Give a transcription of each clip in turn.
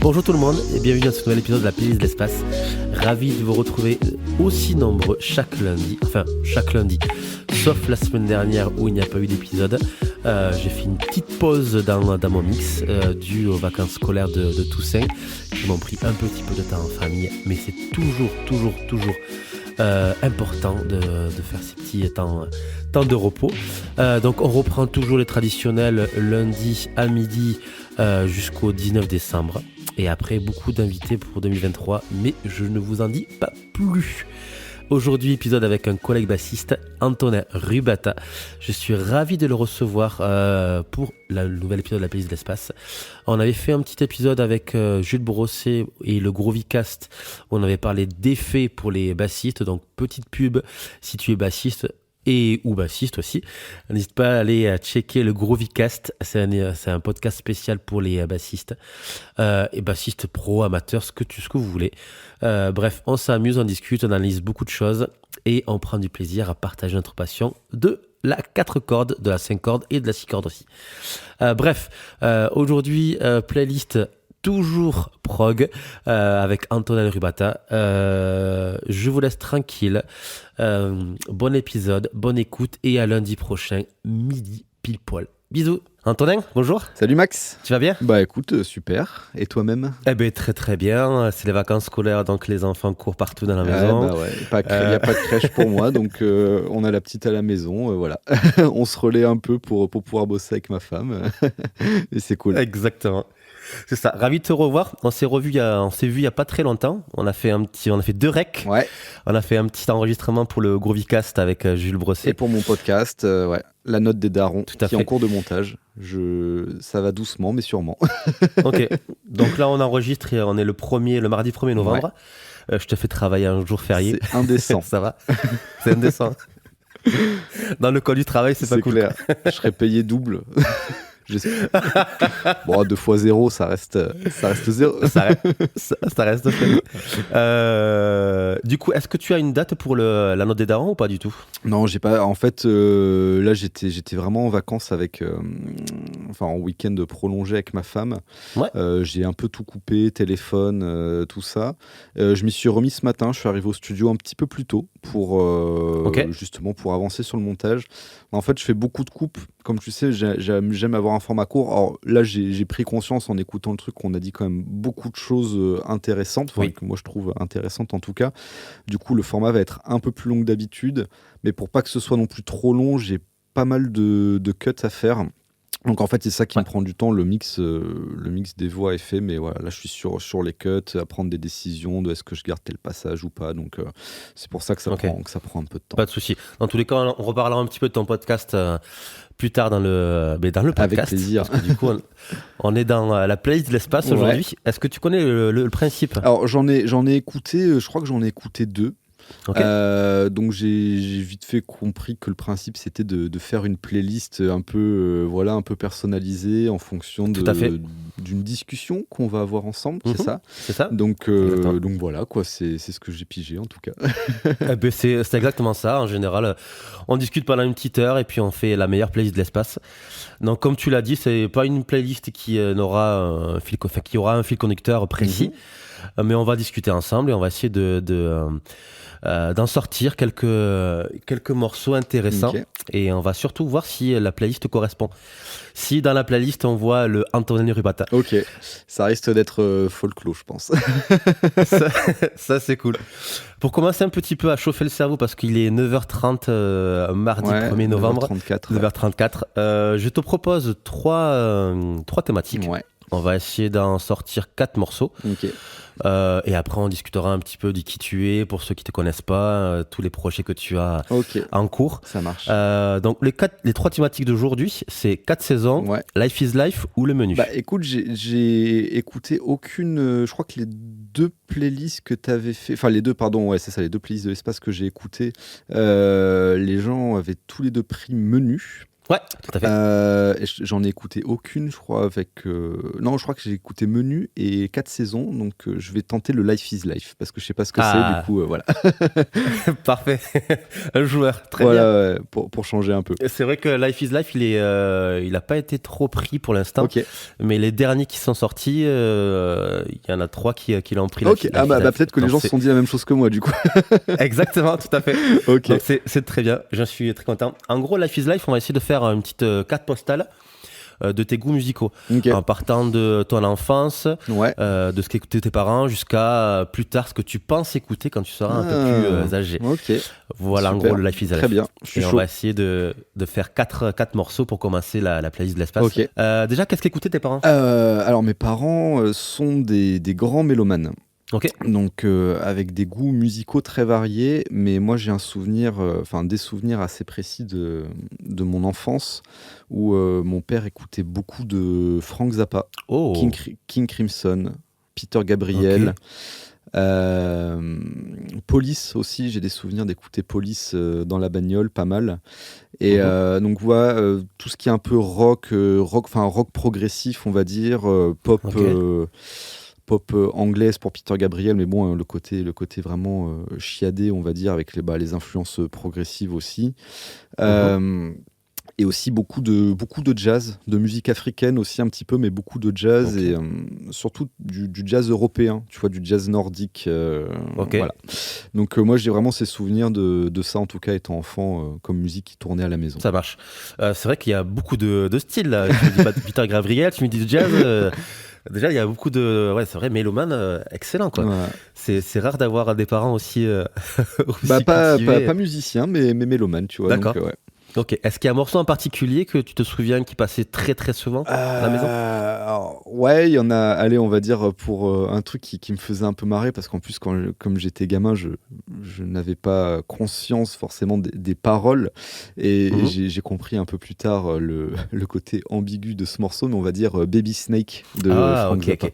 Bonjour tout le monde et bienvenue dans ce nouvel épisode de la playlist de l'espace. Ravi de vous retrouver aussi nombreux chaque lundi, sauf la semaine dernière où il n'y a pas eu d'épisode. J'ai fait une petite pause dans mon mix dû aux vacances scolaires de Toussaint qui m'ont pris un petit peu de temps en famille, mais c'est toujours important de faire ces petits temps de repos. Donc on reprend toujours les traditionnels lundi à midi jusqu'au 19 décembre. Et après, beaucoup d'invités pour 2023, mais je ne vous en dis pas plus. Aujourd'hui, épisode avec un collègue bassiste, Antonin Rubata. Je suis ravi de le recevoir pour le nouvel épisode de la playlist de l'espace. On avait fait un petit épisode avec Jules Brosset et le Groovicast où on avait parlé d'effets pour les bassistes. Donc, petite pub si tu es bassiste et ou bassiste aussi. N'hésite pas à aller checker le Groovicast. C'est un podcast spécial pour les bassistes et bassistes pro, amateurs, ce que vous voulez. Bref, on s'amuse, on discute, on analyse beaucoup de choses et on prend du plaisir à partager notre passion de la 4 cordes, de la 5 cordes et de la 6 cordes aussi. Aujourd'hui, playlist toujours prog avec Antonin Rubata. Je vous laisse tranquille. Bon épisode, bonne écoute et à lundi prochain, midi pile poil. Bisous. Antonin, bonjour. Salut Max. Tu vas bien ? Bah écoute, super. Et toi-même ? Eh ben très bien. C'est les vacances scolaires, donc les enfants courent partout dans la maison. Bah ouais. Il n'y a pas de crèche pour moi, donc on a la petite à la maison. Voilà. On se relaie un peu pour pouvoir bosser avec ma femme. Et c'est cool. Exactement. C'est ça. Ravi de te revoir. On s'est vu il y a pas très longtemps. On a fait 2 recs. Ouais. On a fait un petit enregistrement pour le Groovicast avec Jules Brosset. Et pour mon podcast, ouais. La note des darons, qui est en cours de montage. Ça va doucement, mais sûrement. Ok. Donc là, on enregistre et on est le mardi 1er novembre. Ouais. Je te fais travailler un jour férié. C'est indécent. Ça va. C'est indécent. Dans le code du travail, c'est pas cool. Clair. Je serais payé double. Bon, 2 fois 0, ça reste 0. Ça reste faible. Du coup, est-ce que tu as une date pour la note des darons ou pas du tout ? Non, j'ai pas. En fait, là, j'étais vraiment en vacances en week-end prolongé avec ma femme. Ouais. J'ai un peu tout coupé, téléphone, tout ça. Je m'y suis remis ce matin. Je suis arrivé au studio un petit peu plus tôt justement pour avancer sur le montage. En fait, je fais beaucoup de coupes. Comme tu sais, j'aime avoir un format court. Alors là, j'ai pris conscience en écoutant le truc qu'on a dit quand même beaucoup de choses intéressantes, que moi je trouve intéressantes en tout cas. Du coup, le format va être un peu plus long que d'habitude, mais pour pas que ce soit non plus trop long, j'ai pas mal de cuts à faire. Donc en fait, c'est ça qui me prend du temps. Le mix des voix est fait, mais voilà, là je suis sur les cuts, à prendre des décisions de est-ce que je garde tel passage ou pas. Donc c'est pour ça que ça prend un peu de temps. Pas de souci. Dans tous les cas, on reparlera un petit peu de ton podcast plus tard dans le podcast. Avec plaisir. Parce que du coup, on est dans la playlist de l'espace aujourd'hui. Est-ce que tu connais le principe ? Alors j'en ai écouté, je crois que j'en ai écouté 2. Okay. Donc j'ai vite fait compris que le principe c'était de faire une playlist un peu personnalisée en fonction d'une discussion qu'on va avoir ensemble, c'est ça ? C'est ça. Donc voilà quoi, c'est ce que j'ai pigé en tout cas. C'est exactement ça. En général, on discute pendant une petite heure et puis on fait la meilleure playlist de l'espace. Donc comme tu l'as dit, c'est pas une playlist qui aura un fil conducteur précis, mais on va discuter ensemble et on va essayer d'en sortir quelques morceaux intéressants et on va surtout voir si la playlist correspond. Si dans la playlist on voit le Antonin Rubata. Ok, ça risque d'être folklore je pense. ça c'est cool. Pour commencer un petit peu à chauffer le cerveau parce qu'il est 9h30 mardi 1er novembre. 9h34. Je te propose trois thématiques. Ouais. On va essayer d'en sortir 4 morceaux. Et après, on discutera un petit peu de qui tu es, pour ceux qui ne te connaissent pas, tous les projets que tu as en cours. Ça marche. Donc, les 3 thématiques d'aujourd'hui, c'est 4 saisons, Life is Life ou le menu. Bah écoute, j'ai écouté aucune... je crois que les 2 playlists que tu avais fait... Enfin, les 2, pardon, c'est ça, les 2 playlists de l'espace que j'ai écoutées, les gens avaient tous les 2 pris menu. Ouais, tout à fait. Et j'en ai écouté aucune, je crois, avec. Non, je crois que j'ai écouté Menu et 4 saisons, donc je vais tenter le Life is Life, parce que je sais pas ce que c'est, du coup, voilà. Parfait. Un joueur, très voilà, bien. ouais, pour changer un peu. C'est vrai que Life is Life, il a pas été trop pris pour l'instant, Ok, mais les derniers qui sont sortis, il y en a 3 qui l'ont pris. ok. Life Ah is bah Life. peut-être que les Donc gens se sont dit la même chose que moi, du coup. Exactement, tout à fait. Ok, Donc c'est très bien, j'en suis très content. En gros, Life is Life, on va essayer de faire une petite carte postale de tes goûts musicaux, ok. en partant de ton enfance, Ouais. de ce qu'écoutaient tes parents, jusqu'à plus tard ce que tu penses écouter quand tu seras un peu plus âgé. Ok, Voilà, en super. gros, le Life is Life. Très bien, je suis Et on chaud. va essayer de faire 4 morceaux pour commencer la playlist de l'espace. Ok. Déjà, qu'est-ce qu'écoutaient tes parents? Alors mes parents sont des grands mélomanes. Ok. Donc avec des goûts musicaux très variés, mais moi j'ai un souvenir, enfin des souvenirs assez précis de mon enfance où mon père écoutait beaucoup de Frank Zappa, Oh, King Crimson, Peter Gabriel, Police aussi, j'ai des souvenirs d'écouter Police dans la bagnole, pas mal. Et donc voilà, tout ce qui est un peu rock, enfin rock progressif, on va dire, pop. ok. Pop anglaise pour Peter Gabriel, mais bon, le côté vraiment chiadé, on va dire, avec les influences progressives aussi. Euh, et aussi beaucoup de jazz, de musique africaine aussi un petit peu, mais beaucoup de jazz Ok. et surtout du jazz européen, tu vois, du jazz nordique. Ok. Voilà. Donc moi, j'ai vraiment ces souvenirs de ça, en tout cas, étant enfant, comme musique qui tournait à la maison. Ça marche. C'est vrai qu'il y a beaucoup de styles là. Tu me dis pas de Peter Gabriel, tu me dis de jazz. Déjà, il y a beaucoup de. Ouais, c'est vrai, mélomane, excellent quoi. Ouais. C'est rare d'avoir des parents aussi, aussi Bah, cultivés. pas musicien, mais mélomane, tu vois. D'accord. Donc, ouais. Ok. Est-ce qu'il y a un morceau en particulier que tu te souviens qui passait très très souvent à la maison? Alors, ouais, il y en a, allez, on va dire, pour un truc qui me faisait un peu marrer, parce qu'en plus, comme j'étais gamin, je n'avais pas conscience forcément des paroles, et Mhm. j'ai compris un peu plus tard le côté ambigu de ce morceau, mais on va dire Baby Snake de Ah, Frank ok, Zappa. ok.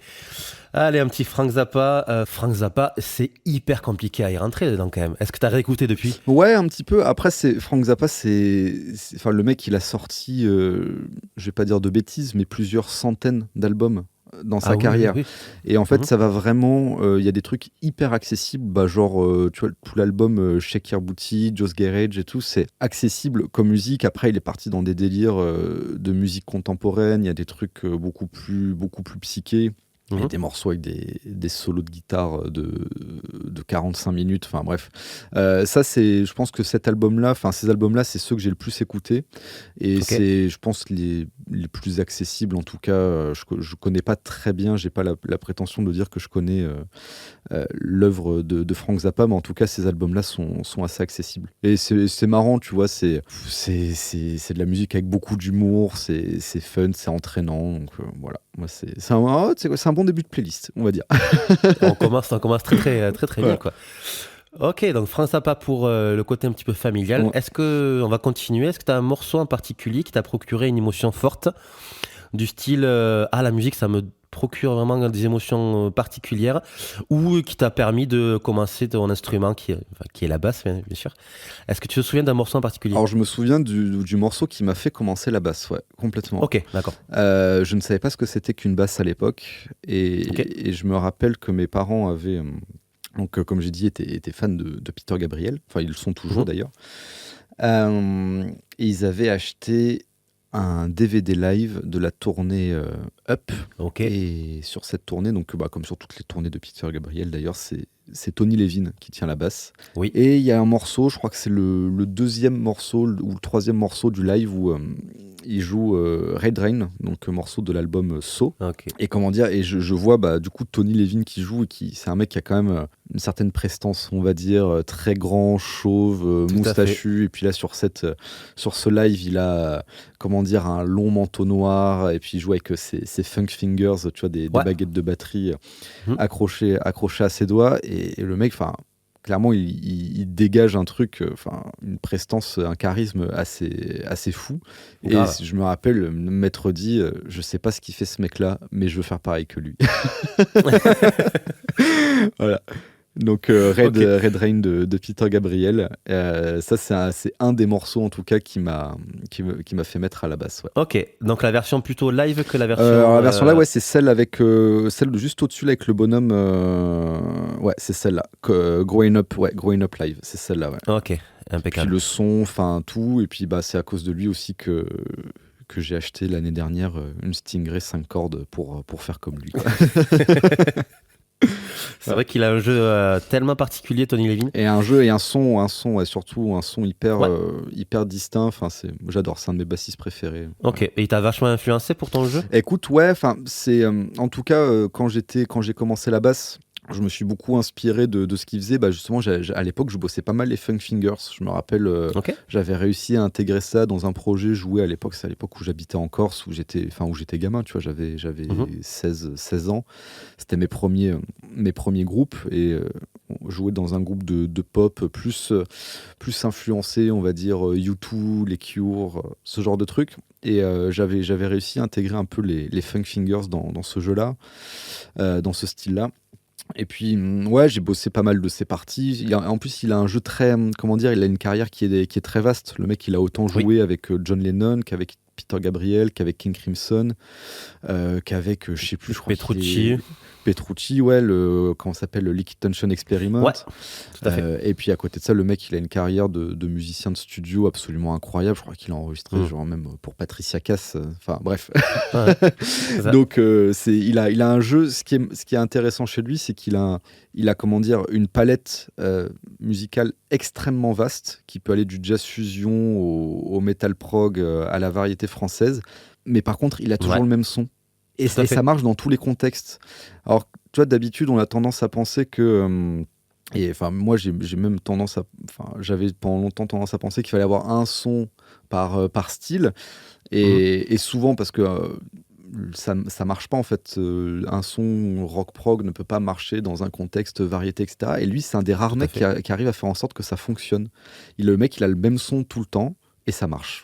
Allez, un petit Frank Zappa. Frank Zappa, c'est hyper compliqué à y rentrer dedans quand même. Est-ce que tu as réécouté depuis? Ouais, un petit peu. Après, Frank Zappa, enfin, le mec, il a sorti, je vais pas dire de bêtises, mais plusieurs centaines d'albums dans Ah sa oui, oui, carrière. oui. Et en fait, Mhm. ça va vraiment. Il y a des trucs hyper accessibles, bah, genre, tu vois, tout l'album Shake Your Booty, Joe's Garage et tout, c'est accessible comme musique. Après, il est parti dans des délires de musique contemporaine. Il y a des trucs beaucoup plus psychés. Il y a Mhm. des morceaux avec des solos de guitare de 45 minutes, enfin bref. Ça, je pense que ces albums-là, c'est ceux que j'ai le plus écoutés. Et Ok. c'est, je pense, les plus accessibles, en tout cas. Je connais pas très bien, j'ai pas la prétention de dire que je connais l'œuvre de Frank Zappa, mais en tout cas, ces albums-là sont assez accessibles. Et c'est marrant, tu vois, c'est de la musique avec beaucoup d'humour, c'est fun, c'est entraînant. Donc voilà, moi, c'est un bon début de playlist, on va dire. On commence très très très très bien Voilà. quoi. Ok, donc Frank Zappa pour le côté un petit peu familial. Ouais. Est-ce que on va continuer? Est-ce que tu as un morceau en particulier qui t'a procuré une émotion forte, du style la musique ça me procure vraiment des émotions particulières, ou qui t'a permis de commencer ton instrument qui est la basse bien sûr. Est-ce que tu te souviens d'un morceau en particulier? Alors, je me souviens du morceau qui m'a fait commencer la basse, ouais, complètement. Ok, d'accord. Je ne savais pas ce que c'était qu'une basse à l'époque, Ok. et je me rappelle que mes parents avaient, donc comme j'ai dit, étaient fans de Peter Gabriel, enfin ils le sont toujours Mhm. d'ailleurs. Et ils avaient acheté un DVD live de la tournée Up, Ok. et sur cette tournée, donc bah, comme sur toutes les tournées de Peter Gabriel d'ailleurs, c'est Tony Levin qui tient la basse. Oui. Et il y a un morceau, je crois que c'est le deuxième morceau ou le troisième morceau du live où il joue Red Rain, donc morceau de l'album So. Ok. Et comment dire, et je vois bah, du coup Tony Levin qui joue, et c'est un mec qui a quand même une certaine prestance, on va dire, très grand, chauve, Tout à fait. moustachu. Et puis là, sur ce live, il a, comment dire, un long manteau noir, et puis il joue avec ses funk fingers, tu vois, des Ouais. baguettes de batterie Mhm. accrochées à ses doigts. Et le mec, enfin, clairement, il dégage un truc, enfin, une prestance, un charisme assez fou. Et Grave. je me rappelle m'être dit, je sais pas ce qu'il fait ce mec-là, mais je veux faire pareil que lui. Voilà. Donc Red Rain de Peter Gabriel. Ça, c'est un des morceaux en tout cas qui m'a fait mettre à la basse. Ouais. Ok, donc la version plutôt live que la version. Alors, la version là, ouais, c'est celle avec celle de juste au-dessus là, avec le bonhomme. Ouais, c'est celle-là. Growing Up Live, c'est celle-là. Ouais. Ok, impeccable. Puis le son, enfin tout, et puis c'est à cause de lui aussi que j'ai acheté l'année dernière une Stingray 5 cordes pour faire comme lui. C'est vrai qu'il a un jeu tellement particulier, Tony Levin. Et un jeu et un son, ouais, surtout un son hyper distinct. Enfin, j'adore, c'est un de mes bassistes préférés. Ok, ouais. Et il t'a vachement influencé pour ton jeu ? Écoute, ouais, c'est en tout cas quand j'ai commencé la basse. Je me suis beaucoup inspiré de ce qu'il faisait. Justement, à l'époque, je bossais pas mal les Funk Fingers. Je me rappelle, j'avais réussi à intégrer ça dans un projet joué à l'époque. C'est à l'époque où j'habitais en Corse, où j'étais gamin, tu vois, j'avais 16 ans. C'était mes premiers groupes et on jouait dans un groupe de pop plus influencé, on va dire, U2, les Cure, ce genre de trucs. Et j'avais réussi à intégrer un peu les Funk Fingers dans ce jeu-là, dans ce style-là. Et puis, ouais, j'ai bossé pas mal de ses parties. En plus, il a un jeu très, comment dire, il a une carrière qui est très vaste. Le mec, il a autant joué avec John Lennon qu'avec Peter Gabriel, qu'avec King Crimson, qu'avec, je sais plus, je crois Petrucci, ouais, comment ça s'appelle, le Liquid Tension Experiment. Ouais, tout à fait. Et puis à côté de ça, le mec, il a une carrière de musicien de studio absolument incroyable. Je crois qu'il a enregistré, genre même pour Patricia Cass. Enfin, bref. Ouais, donc, il a un jeu. Ce qui est intéressant chez lui, c'est qu'il a comment dire, une palette musicale extrêmement vaste qui peut aller du jazz fusion au metal prog, à la variété française. Mais par contre, il a toujours le même son. Et ça marche dans tous les contextes. Alors, tu vois, d'habitude, on a tendance à penser que... et enfin, moi, j'ai même tendance à... Enfin, j'avais pendant longtemps tendance à penser qu'il fallait avoir un son par style. Et souvent, parce que ça marche pas, en fait. Un son rock-prog ne peut pas marcher dans un contexte variété, etc. Et lui, c'est un des rares mecs qui arrive à faire en sorte que ça fonctionne. Le mec, il a le même son tout le temps et ça marche.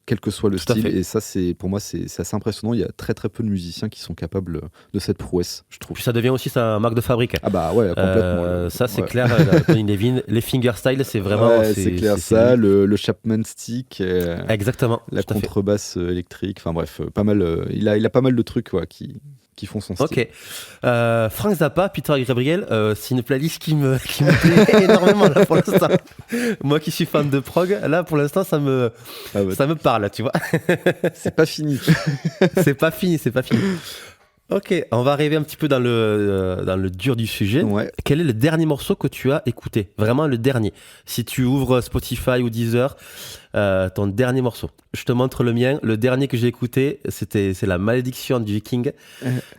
Quel que soit le style, et ça, pour moi, c'est assez impressionnant. Il y a très très peu de musiciens qui sont capables de cette prouesse, je trouve. Puis ça devient aussi sa marque de fabrique. Ah bah ouais, complètement. Ça, c'est clair. Tony Levin, les fingerstyle, c'est vraiment. Ouais, c'est clair, ça. Le Chapman Stick. Exactement. La contrebasse électrique. Enfin bref, pas mal. Il a pas mal de trucs qui font son style. Ok. Frank Zappa, Peter Gabriel, c'est une playlist qui me plaît énormément là, pour l'instant. Moi qui suis fan de prog, là pour l'instant ça me parle, tu vois. C'est pas fini. c'est pas fini. Ok, on va arriver un petit peu dans le dur du sujet. Ouais. Quel est le dernier morceau que tu as écouté ? Vraiment le dernier. Si tu ouvres Spotify ou Deezer, ton dernier morceau. Je te montre le mien. Le dernier que j'ai écouté, c'est La Malédiction du Viking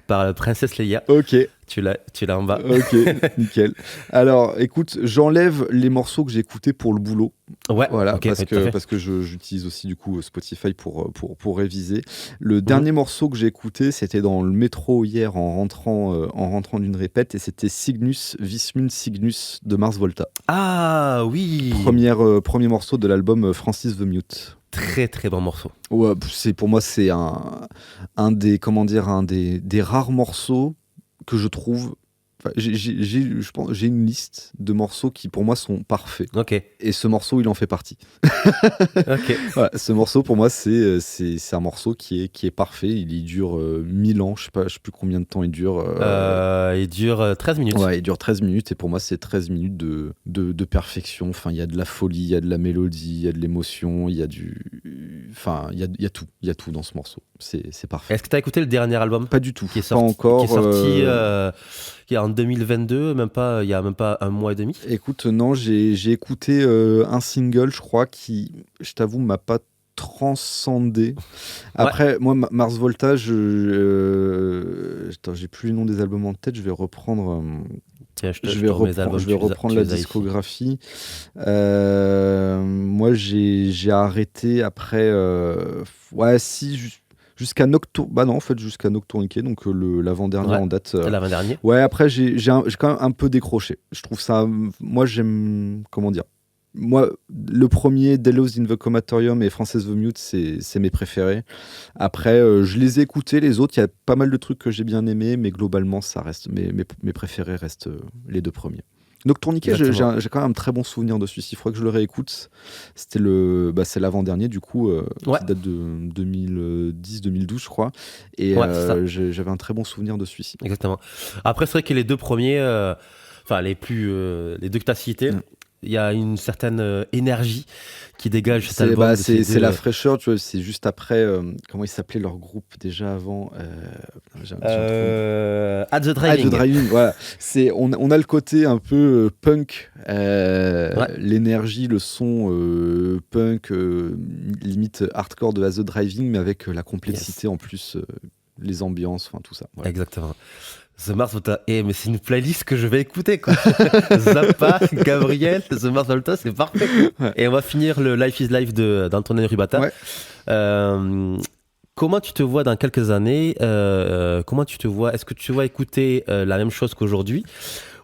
par la princesse Leia. Ok. Tu l'as en bas. Ok, nickel. Alors, écoute, j'enlève les morceaux que j'ai écoutés pour le boulot. Ouais, voilà, okay, parce que j'utilise aussi du coup Spotify pour réviser. Le dernier morceau que j'ai écouté, c'était dans le métro hier en rentrant d'une répète, et c'était Cygnus Vismun Cygnus de Mars Volta. Ah oui. Premier morceau de l'album Francis the Mute. Très très bon morceau. Ouais, pour moi c'est un des rares morceaux que je trouve. Enfin, je pense j'ai une liste de morceaux qui pour moi sont parfaits. Ok. Et ce morceau, il en fait partie. Ok. Ouais, ce morceau pour moi c'est un morceau qui est parfait. Il dure 1000 ans. Je sais plus combien de temps il dure. Il dure 13 minutes. Ouais, il dure 13 minutes et pour moi c'est 13 minutes de perfection. Enfin, il y a de la folie, il y a de la mélodie, il y a de l'émotion, il y a il y a tout. Il y a tout dans ce morceau. C'est parfait. Est-ce que tu as écouté le dernier album ? Pas du tout. Qui est sorti, pas encore. Qui est sorti qui est en 2022, il y a même pas un mois et demi. Écoute, non, j'ai écouté un single, je crois, qui, je t'avoue, m'a pas transcendé. Après, moi, Mars Volta, j'ai plus le nom des albums en tête, je vais reprendre. Tiens, je vais reprendre la discographie. Moi, j'ai arrêté après. Jusqu'à Nocturne. Bah non, en fait, jusqu'à Nocturniquet, donc l'avant-dernier en date. L'avant-dernier. Ouais, après, j'ai quand même un peu décroché. Je trouve ça. Moi, j'aime. Comment dire ? Moi, le premier, Delos in the Comatorium et Frances the Mute, c'est mes préférés. Après, je les ai écoutés, les autres, il y a pas mal de trucs que j'ai bien aimés, mais globalement, ça reste mes préférés restent les deux premiers. Noctourniquet, j'ai Exactement. quand même un très bon souvenir de celui-ci. Il faudrait que je le réécoute. C'est l'avant-dernier, du coup, Ouais, qui date de 2010-2012, je crois. Et ouais, c'est ça. j'avais un très bon souvenir de celui-ci. Exactement. Après, c'est vrai que les deux premiers, enfin les deux que tu as cités, Mm. il y a une certaine énergie qui dégage cet album de ces C'est deux. la fraîcheur, tu vois. C'est juste après. Comment ils s'appelaient leur groupe déjà avant j'ai un trou. At the Ah, The Driving. Driving, voilà. On a le côté un peu punk, Ouais, l'énergie, le son punk, limite hardcore de The Driving, mais avec la yes, complexité en plus, les ambiances, enfin tout ça. Voilà. exactement. The Mars Volta. Mais c'est une playlist que je vais écouter, quoi. Zappa, Gabriel, The Mars Volta, c'est parfait. Ouais. Et on va finir le Life is Life d'Antonin Rubata. Ouais. Euh, Comment tu te vois dans quelques années Comment tu te vois Est-ce que tu vas écouter la même chose qu'aujourd'hui?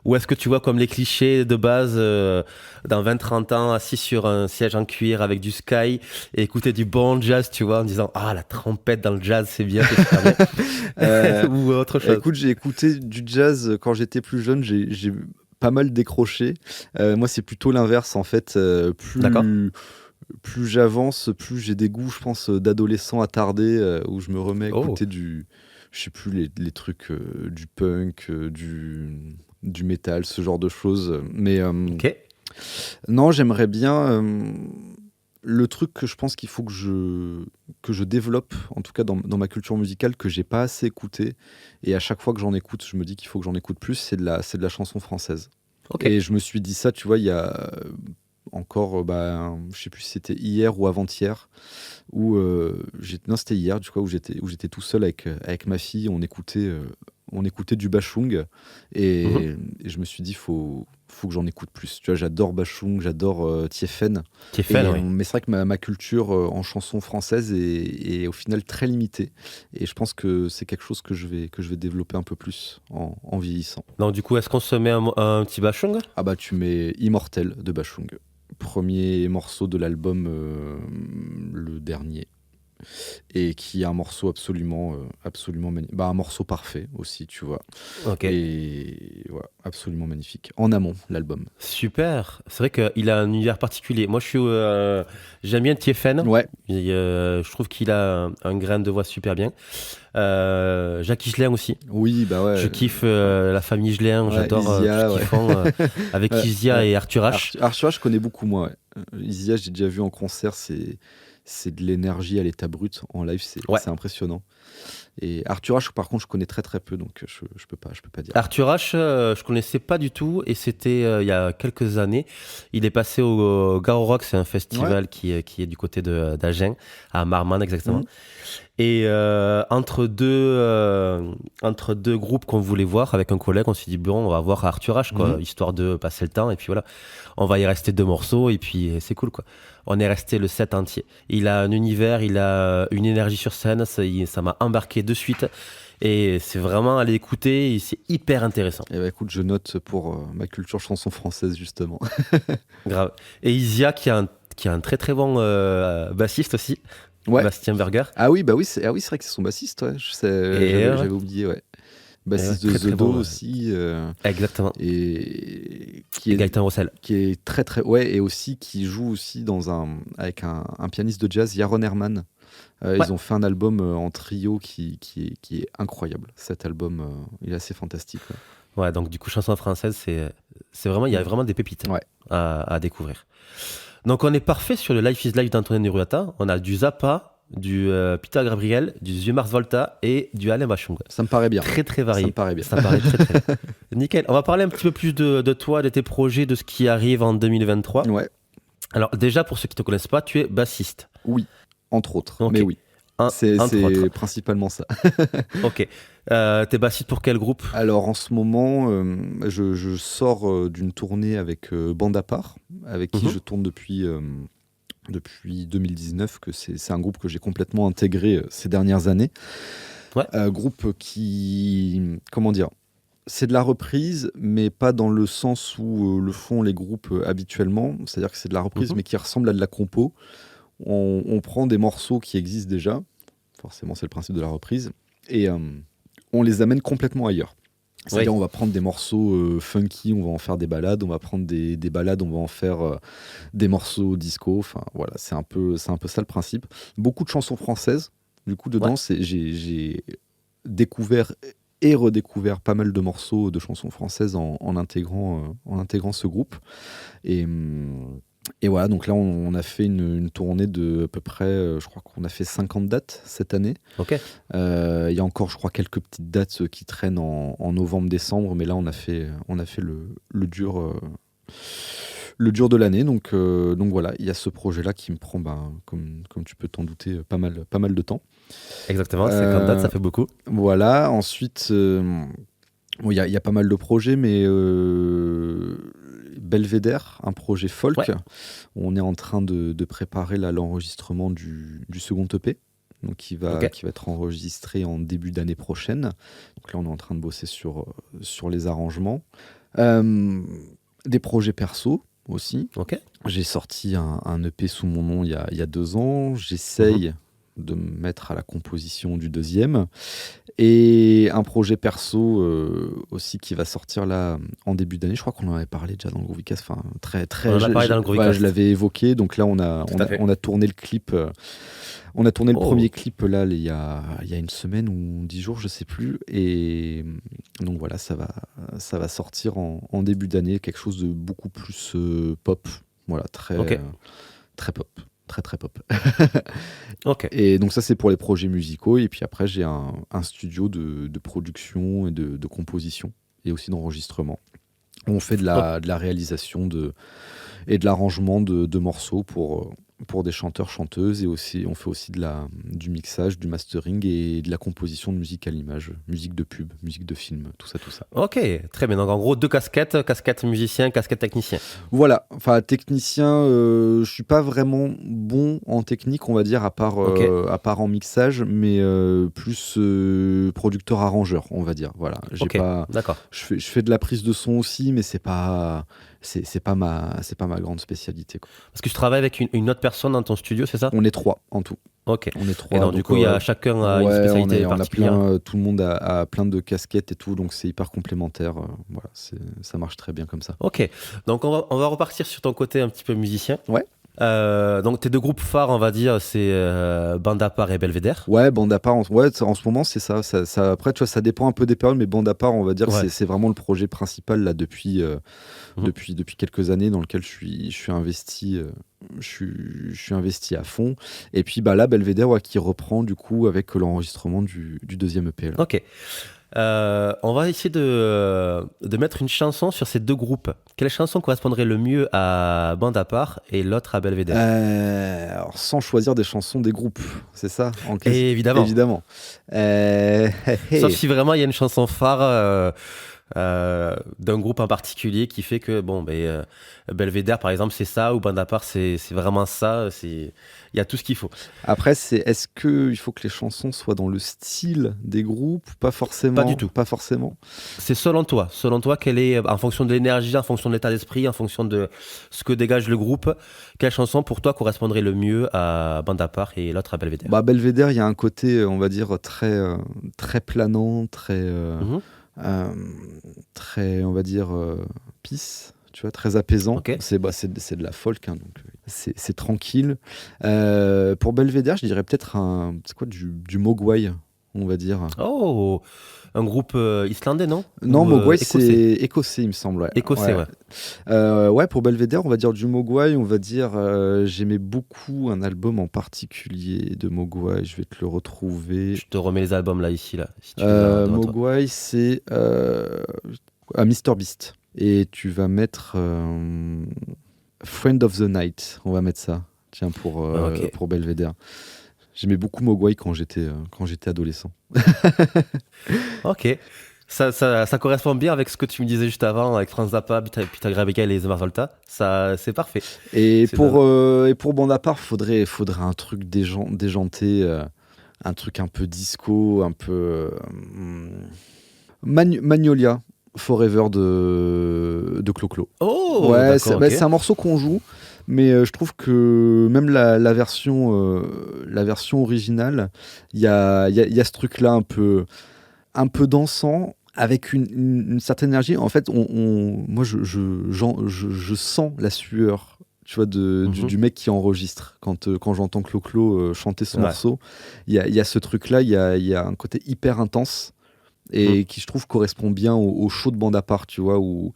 Ou est-ce que tu vois comme les clichés de base dans 20-30 ans, assis sur un siège en cuir avec du sky et écouter du bon jazz, tu vois, en disant ah, la trompette dans le jazz, c'est bien, c'est super Euh, bien. Ou autre chose. Écoute, j'ai écouté du jazz quand j'étais plus jeune, j'ai pas mal décroché. Moi, c'est plutôt l'inverse en fait. D'accord. Plus j'avance, plus j'ai des goûts, je pense, d'adolescent attardé, où je me remets à Oh, écouter je sais plus, les trucs, du punk, du métal, ce genre de choses. Mais ok. non, j'aimerais bien. Le truc que je pense qu'il faut que je développe, en tout cas dans ma culture musicale, que j'ai pas assez écouté, et à chaque fois que j'en écoute, je me dis qu'il faut que j'en écoute plus, c'est de la chanson française. Ok. Et je me suis dit ça, tu vois, il y a encore, je sais plus si c'était hier ou avant-hier, où non, c'était hier, du coup, où j'étais tout seul avec ma fille, on écoutait du Bachung, Mhm. et je me suis dit, faut que j'en écoute plus. Tu vois, j'adore Bachung, j'adore Tiefen, Qui est fan, oui. mais c'est vrai que ma culture en chanson française est au final très limitée, et je pense que c'est quelque chose que je vais développer un peu plus en vieillissant. Donc, du coup, est-ce qu'on se met un petit bachung? Ah bah tu mets Immortel de Bachung. Premier morceau de l'album, le dernier. Et qui est un morceau absolument magnifique. Bah, un morceau parfait aussi, tu vois. Ok. Et ouais, absolument magnifique. En amont, l'album. Super. C'est vrai qu'il a un univers particulier. Moi, j'aime bien Tiefen. Ouais, Je trouve qu'il a un grain de voix super bien. Jacques Higelin aussi. oui, bah Je ouais. kiffe la famille Higelin. Ouais, J'adore tout ce Isia, qu'ils ouais. font avec Ouais, Isia ouais. et Arthur H. Arthur, je connais beaucoup, moi. Ouais. Isia, j'ai déjà vu en concert, c'est de l'énergie à l'état brut. En live, Ouais. c'est impressionnant. Et Arthur H, par contre, je connais très très peu, donc je peux pas dire. Arthur H, je connaissais pas du tout et c'était il y a quelques années. Il est passé au Garo Rock, c'est un Ouais. festival qui est du côté d'Agen, à Marmande exactement. Mhm. Et entre deux groupes qu'on voulait voir avec un collègue, on s'est dit bon, on va voir Arthur H, quoi, Mhm. histoire de passer le temps. Et puis voilà, on va y rester 2 morceaux et puis c'est cool, quoi. On est resté le set entier. Il a un univers, il a une énergie sur scène, ça m'a embarqué de suite. Et c'est vraiment à l'écouter, et c'est hyper intéressant. Eh ben, écoute, je note pour ma culture chanson française, justement. Grave. Et Isia qui a un très très bon bassiste aussi, Ouais. Bastien Berger. Ah oui, bah oui, c'est vrai que c'est son bassiste, ouais. Ouais, J'avais oublié, ouais. et ouais, Bassiste de très The très Do bon. aussi, Exactement. et Et Gaëtan Roussel. qui est très très, ouais, et aussi qui joue aussi avec un pianiste de jazz, Yaron Herman. Ouais. Ils ont fait un album en trio qui est incroyable. Cet album, il est assez fantastique. Ouais, donc du coup, chanson française, c'est vraiment, il y a Ouais. vraiment des pépites Ouais. à découvrir. Donc on est parfait sur le Life is Life d'Antonin Neruata. On a du Zappa, du Peter Gabriel, du The Mars Volta et du Alain Bachung. Ça me paraît bien. Très très Ça me varié. paraît bien. Ça me paraît très très bien. Nickel. On va parler un petit peu plus de toi, de tes projets, de ce qui arrive en 2023. Ouais. Alors déjà, pour ceux qui ne te connaissent pas, tu es bassiste. Oui, entre autres. Mais Ok. oui, c'est Entre autres. principalement ça. Ok. T'es bassiste pour quel groupe? Alors en ce moment, je sors d'une tournée avec Bande à part, avec qui Mhm. je tourne depuis 2019, que c'est un groupe que j'ai complètement intégré ces dernières années. Ouais. Groupe qui, comment dire, c'est de la reprise, mais pas dans le sens où le font les groupes habituellement. C'est-à-dire que c'est de la reprise, Mhm. mais qui ressemble à de la compo. On prend des morceaux qui existent déjà, forcément c'est le principe de la reprise, et on les amène complètement ailleurs. C'est-à-dire, on va prendre des morceaux funky, on va en faire des ballades, on va prendre des ballades, on va en faire des morceaux disco. Enfin, voilà, c'est un peu ça le principe. Beaucoup de chansons françaises. Du coup, dedans, j'ai découvert et redécouvert pas mal de morceaux de chansons françaises en intégrant ce groupe. Et voilà, donc là, on a fait une tournée de à peu près, je crois qu'on a fait 50 dates cette année. Ok. Il y a encore, je crois, quelques petites dates qui traînent en novembre-décembre, mais là, on a fait le dur de l'année. Donc voilà, il y a ce projet-là qui me prend, comme tu peux t'en douter, pas mal de temps. Exactement, 50 dates, ça fait beaucoup. Voilà, ensuite, il y a pas mal de projets, mais Belvédère, un projet folk. Ouais. On est en train de préparer l'enregistrement du second EP, donc qui va être enregistré en début d'année prochaine. Donc là, on est en train de bosser sur les arrangements. Des projets perso aussi. Ok. J'ai sorti un EP sous mon nom il y a 2 ans. J'essaye de me mettre à la composition du deuxième. Et un projet perso aussi qui va sortir là en début d'année. Je crois qu'on en avait parlé déjà dans le Groovycast. Enfin, on en a parlé dans le Groovycast. Je l'avais évoqué. Donc là, on a tourné le clip. On a tourné le premier clip là il y a une semaine ou 10 jours, je sais plus. Et donc voilà, ça va sortir en début d'année. Quelque chose de beaucoup plus pop. Voilà, très pop. Très pop. Ok. Et donc ça, c'est pour les projets musicaux. Et puis après, j'ai un studio de production et de composition et aussi d'enregistrement. On fait de la réalisation et de l'arrangement de morceaux pour des chanteurs, chanteuses. Et aussi, on fait aussi du mixage, du mastering et de la composition de musique à l'image. Musique de pub, musique de film, tout ça. Ok, très bien. Donc en gros, 2 casquettes, casquette musicien, casquette technicien. Voilà, enfin technicien, je suis pas vraiment bon en technique, on va dire, à part en mixage, mais plus producteur-arrangeur, on va dire. Voilà, d'accord. Je fais de la prise de son aussi, mais c'est pas ma grande spécialité, quoi. Parce que tu travailles avec une autre personne dans ton studio, c'est ça ? On est 3 en tout. Ok. On est 3. Et donc, du coup, chacun a une spécialité particulière. Tout le monde a plein de casquettes et tout, donc c'est hyper complémentaire. Voilà, ça marche très bien comme ça. Ok. Donc, on va repartir sur ton côté un petit peu musicien. Ouais. Donc, tes 2 groupes phares, on va dire, c'est Bande à part et Belvédère. Ouais, Bande à part, en ce moment, c'est ça. Après, tu vois, ça dépend un peu des périodes, mais Bande à part, on va dire, c'est vraiment le projet principal là depuis quelques années dans lequel je suis investi. Je suis investi à fond. Et puis là, Belvédère qui reprend du coup avec l'enregistrement du deuxième EP. Là. Ok. On va essayer de mettre une chanson sur ces 2 groupes. Quelle chanson correspondrait le mieux à Bande à part et l'autre à Belvédère ? Alors, sans choisir des chansons des groupes, c'est ça Évidemment. Sauf si vraiment il y a une chanson phare d'un groupe en particulier qui fait que Belvédère par exemple c'est ça, ou Bande à part c'est vraiment ça, il y a tout ce qu'il faut. Après, est-ce qu'il faut que les chansons soient dans le style des groupes ? Pas forcément. Pas du tout. Pas forcément. C'est selon toi, quelle est, en fonction de l'énergie, en fonction de l'état d'esprit, en fonction de ce que dégage le groupe, quelle chanson pour toi correspondrait le mieux à Bande à part et l'autre à Belvédère ? Belvédère, il y a un côté, on va dire, très planant, très, on va dire, peace, tu vois, très apaisant. Okay. C'est de la folk, hein, donc c'est tranquille. Pour Belvédère, je dirais peut-être du Mogwai, on va dire. Oh, un groupe islandais, non ? Non, Mogwai, c'est écossais, il me semble. Ouais. Écossais, ouais. Pour Belvédère, on va dire du Mogwai. On va dire, j'aimais beaucoup un album en particulier de Mogwai. Je vais te le retrouver. Je te remets les albums là, ici. Là, si tu Mogwai, c'est Mr Beast. Et tu vas mettre Friend of the Night. On va mettre ça. Tiens, pour Belvédère. J'aimais beaucoup Mogwai quand j'étais adolescent. Ok. Ça correspond bien avec ce que tu me disais juste avant, avec Franz Zappa, Peter Gabriel et The Mars Volta. Ça, c'est parfait. Et pour Bande à part, faudrait un truc déjanté, un truc un peu disco, un peu Magnolia Forever de Clo-Clo. Oh, ouais, c'est un morceau qu'on joue. Mais je trouve que même la version originale, il y a ce truc-là un peu dansant avec une certaine énergie. En fait, moi, je sens la sueur, tu vois, du mec qui enregistre. Quand j'entends Clo-Clo chanter son morceau, il y a ce truc-là, il y a un côté hyper intense et qui, je trouve, correspond bien au show de bande à part, tu vois, où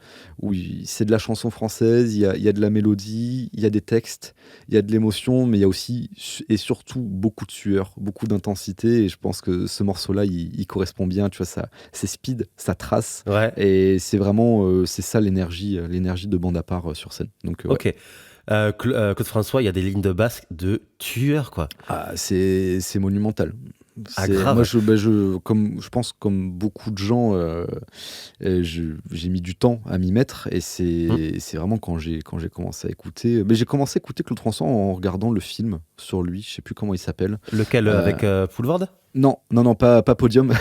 c'est de la chanson française, il y a de la mélodie, il y a des textes, il y a de l'émotion, mais il y a aussi et surtout beaucoup de sueur, beaucoup d'intensité, et je pense que ce morceau-là, il correspond bien, tu vois, c'est speed, ça trace, et c'est vraiment, c'est ça l'énergie de bande à part sur scène. Donc, ok. Claude François, il y a des lignes de basse de tueur, quoi. Ah, c'est monumental. Grave. Moi, je pense comme beaucoup de gens, j'ai mis du temps à m'y mettre, et c'est vraiment quand j'ai commencé à écouter. Mais j'ai commencé à écouter Claude François en regardant le film sur lui. Je sais plus comment il s'appelle. Lequel avec Poulvord ? Non, pas Podium.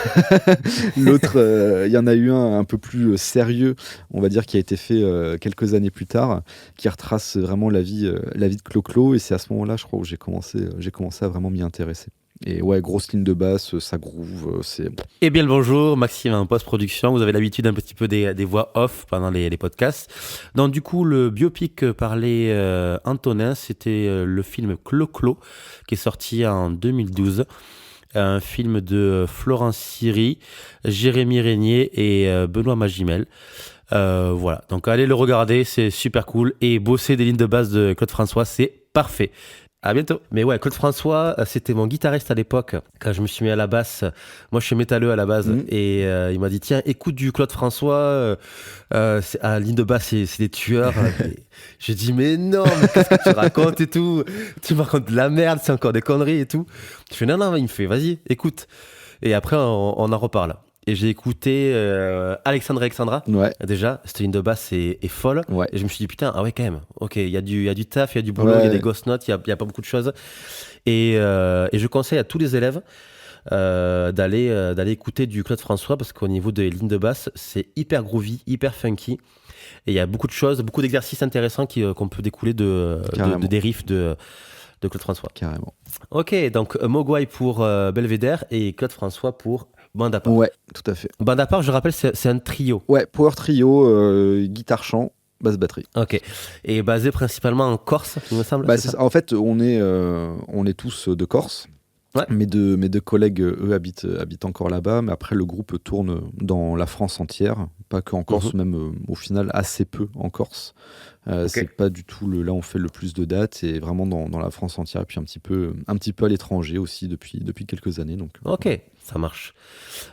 L'autre, il y en a eu un peu plus sérieux, on va dire, qui a été fait quelques années plus tard, qui retrace vraiment la vie de Clo-Clo, et c'est à ce moment-là, je crois, où j'ai commencé à vraiment m'y intéresser. Et ouais, grosse ligne de basse, ça groove, c'est... Eh bien le bonjour, Maxime en post-production. Vous avez l'habitude un petit peu des voix off pendant les podcasts. Donc du coup, le biopic que parlait Antonin, c'était le film Clo-Clo, qui est sorti en 2012. Un film de Florence Siri, Jérémy Régnier et Benoît Magimel. Voilà, donc allez le regarder, c'est super cool. Et bosser des lignes de basse de Claude François, c'est parfait. À bientôt. Mais ouais, Claude François, c'était mon guitariste à l'époque. Quand je me suis mis à la basse, moi je suis métalleux à la base, et il m'a dit tiens, écoute du Claude François, à ligne de basse, c'est des tueurs. J'ai dit mais non, mais qu'est-ce que tu racontes et tout, tu me racontes de la merde, c'est encore des conneries et tout. Je fais non, il me fait vas-y, écoute. Et après on en reparle. Et j'ai écouté Alexandre et Alexandra. Ouais. Déjà, cette ligne de basse est folle. Ouais. Et je me suis dit, putain, ah ouais, quand même. Ok, il y a du taf, il y a du boulot, il y a des ghost notes, il y a pas beaucoup de choses. Et je conseille à tous les élèves d'aller écouter du Claude François, parce qu'au niveau des lignes de basse, c'est hyper groovy, hyper funky. Et il y a beaucoup de choses, beaucoup d'exercices intéressants qu'on peut découler des riffs de Claude François. Carrément. Ok, donc Mogwai pour Belvédère et Claude François pour Bande à part. Ouais, tout à fait. Bande à part, je rappelle, c'est un trio. Ouais, power trio, guitare-chant, basse-batterie. Ok. Et basé principalement en Corse, il me semble. En fait, on est tous de Corse. Ouais. Mes deux collègues, eux, habitent encore là-bas, mais après, le groupe tourne dans la France entière, pas qu'en Corse, même au final assez peu en Corse. C'est pas du tout là où on fait le plus de dates, et vraiment dans la France entière, et puis un petit peu à l'étranger aussi depuis quelques années. Donc, ok, ça marche.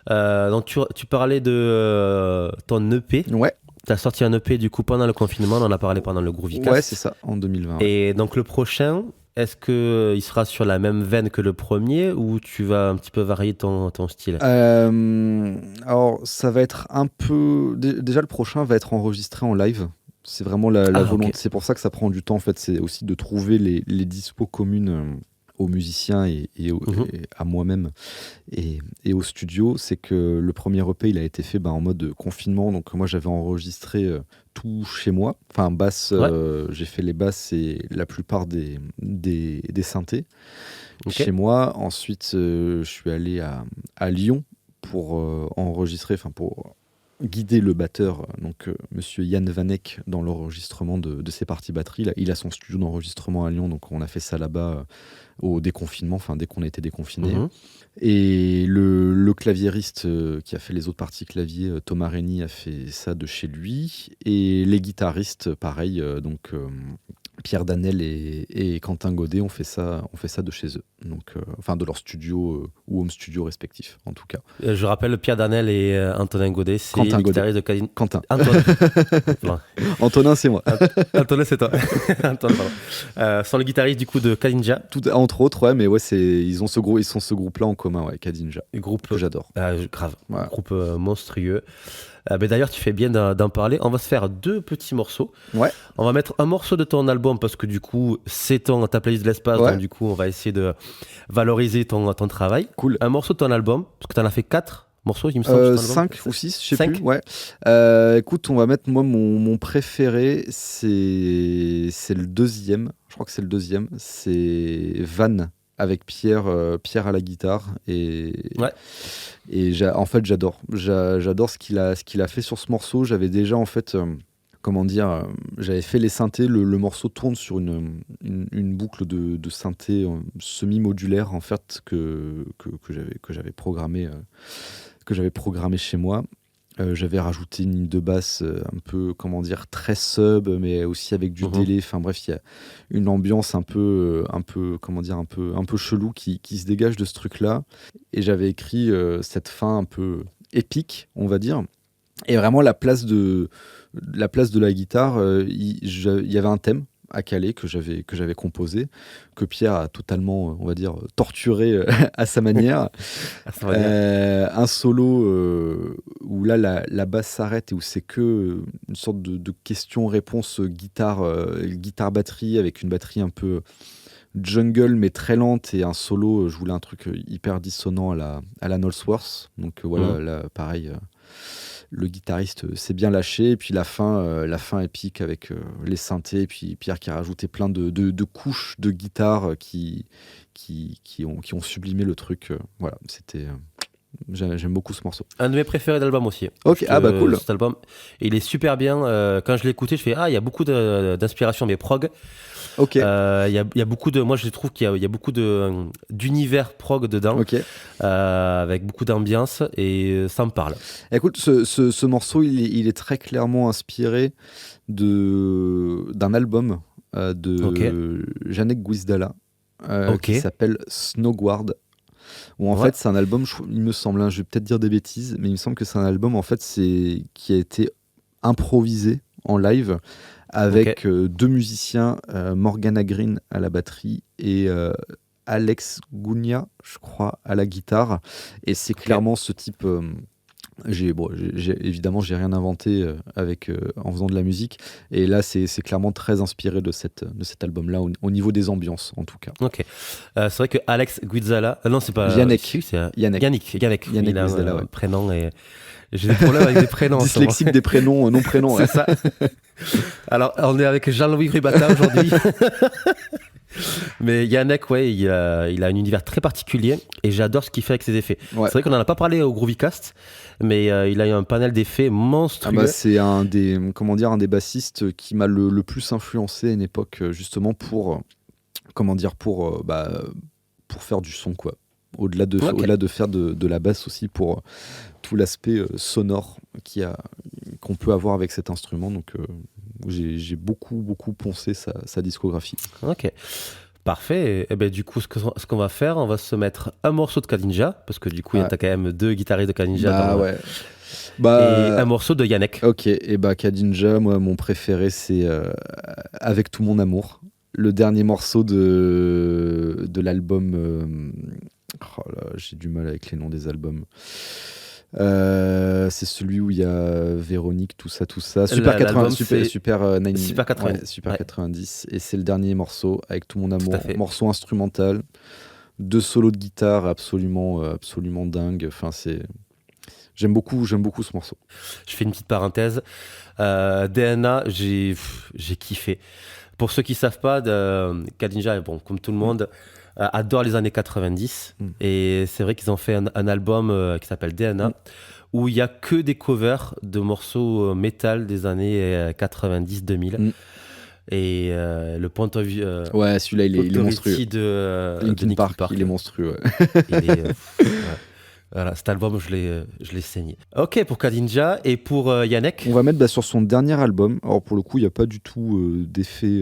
Donc tu parlais de ton EP. Ouais. Tu as sorti un EP du coup pendant le confinement, on en a parlé pendant le Groovycast. Ouais, c'est ça, en 2020. Et donc le prochain, est-ce qu'il sera sur la même veine que le premier, ou tu vas un petit peu varier ton style ? Alors, ça va être un peu... Déjà, le prochain va être enregistré en live. C'est vraiment la volonté. Okay. C'est pour ça que ça prend du temps, en fait. C'est aussi de trouver les dispos communes aux musiciens et à moi-même et au studio. C'est que le premier EP, il a été fait en mode confinement. Donc, moi, j'avais enregistré tout chez moi. Enfin, basse, j'ai fait les basses et la plupart des synthés chez moi. Ensuite, je suis allé à Lyon pour enregistrer, pour guider le batteur, donc monsieur Yann Vanek, dans l'enregistrement de ses parties batterie. Il a son studio d'enregistrement à Lyon, donc on a fait ça là-bas au déconfinement, dès qu'on était déconfinés. Et le claviériste qui a fait les autres parties clavier, Thomas Rény, a fait ça de chez lui. Et les guitaristes, pareil, donc Pierre Danel et Quentin Godet ont fait ça de chez eux, donc de leur studio ou home studio respectifs, en tout cas. Je rappelle, Pierre Danel et Antonin Godet, c'est les guitaristes de Cadine. Quentin. Antonin, c'est moi. Antonin, c'est toi. Antonin, pardon. Sont les guitaristes du coup de Kadinja. Entre autres, ouais, mais ouais, ils sont ce groupe-là en commun, ouais, Kadinja. Groupe que j'adore. Grave. Ouais. Groupe monstrueux. Mais d'ailleurs, tu fais bien d'en parler. On va se faire 2 petits morceaux. Ouais. On va mettre un morceau de ton album, parce que du coup, c'est ta playlist de l'espace. Ouais. Donc du coup, on va essayer de valoriser ton travail. Cool. Un morceau de ton album, parce que tu en as fait 4 morceaux, il me semble. 5 ou 6, je sais plus. Ouais. Écoute, on va mettre, moi, mon préféré, c'est le deuxième. Je crois que c'est le deuxième. C'est Van avec Pierre à la guitare. Et en fait, j'adore ce qu'il a fait sur ce morceau. J'avais déjà, en fait, j'avais fait les synthés. Le morceau tourne sur une boucle de synthé semi-modulaire, en fait, que j'avais programmé chez moi. J'avais rajouté une ligne de basse un peu, très sub, mais aussi avec du délai. Enfin bref, il y a une ambiance un peu chelou qui se dégage de ce truc-là. Et j'avais écrit cette fin un peu épique, on va dire. Et vraiment, la place de la guitare, il y avait un thème à caler que j'avais composé, que Pierre a totalement, on va dire, torturé à sa manière. Un solo où là la basse s'arrête et où c'est que une sorte de question-réponse guitare-batterie, avec une batterie un peu jungle mais très lente, et un solo. Je voulais un truc hyper dissonant à la Knowlesworth. Donc voilà, là pareil. Le guitariste s'est bien lâché, et puis la fin épique avec les synthés, et puis Pierre qui a rajouté plein de couches de guitare qui ont sublimé le truc. Voilà, c'était... J'aime beaucoup ce morceau. Un de mes préférés d'album aussi. Ok, cool. Cet album, il est super bien. Quand je l'ai écouté, je fais il y a beaucoup d'inspiration des prog. Ok. Il y a beaucoup de, moi je trouve qu'il y a beaucoup d'univers prog dedans, avec beaucoup d'ambiance, et ça me parle. Écoute, ce morceau, il est très clairement inspiré d'un album de Janek Gwizdala qui s'appelle Snowguard. Où en fait c'est un album, il me semble, je vais peut-être dire des bêtises, mais il me semble que c'est un album en fait qui a été improvisé en live avec deux musiciens, Morgana Green à la batterie et Alex Gounia, je crois, à la guitare. Et c'est clairement ce type... évidemment, j'ai rien inventé en faisant de la musique. Et là, c'est clairement très inspiré de cet album-là, au niveau des ambiances, en tout cas. Ok. C'est vrai que Alex Gwizdala... non, c'est pas... Yannick. Yannick il a Gwizdala, un prénom et... J'ai des problèmes avec des prénoms. Dyslexique des prénoms, non prénoms. C'est ça. Alors, on est avec Jean-Louis Ribata aujourd'hui. Mais Yannick, il a un univers très particulier, et j'adore ce qu'il fait avec ses effets. C'est vrai qu'on n'en a pas parlé au Groovycast, mais il a eu un panel d'effets monstrueux. C'est un des bassistes qui m'a le plus influencé à une époque, justement pour faire du son, quoi. Au-delà de faire de la basse aussi, pour tout l'aspect sonore qu'on peut avoir avec cet instrument. Donc j'ai beaucoup poncé sa discographie. Ok, parfait. Et ben, du coup, ce qu'on va faire, on va se mettre un morceau de Kadinja, parce que du coup, il y a quand même deux guitaristes de Kadinja. Et un morceau de Yannick. Ok, et Kadinja, moi, mon préféré, c'est Avec tout mon amour. Le dernier morceau de l'album... j'ai du mal avec les noms des albums. C'est celui où il y a Véronique, tout ça. Super 90. Super 90. Et c'est le dernier morceau, Avec tout mon amour. Morceau instrumental. 2 solos de guitare absolument dingue. Enfin, j'aime beaucoup ce morceau. Je fais une petite parenthèse. DNA, j'ai kiffé. Pour ceux qui ne savent pas, Kadinja, comme tout le monde, adore les années 90. Et c'est vrai qu'ils ont fait un album qui s'appelle DNA, où il n'y a que des covers de morceaux métal des années 90-2000. Et le point de vue... celui-là, il est monstrueux. De Linkin Park, il est monstrueux. Il est... Voilà, cet album, je l'ai saigné. Ok, pour Kadinja. Et pour Yannick, on va mettre sur son dernier album. Alors pour le coup, il n'y a pas du tout d'effet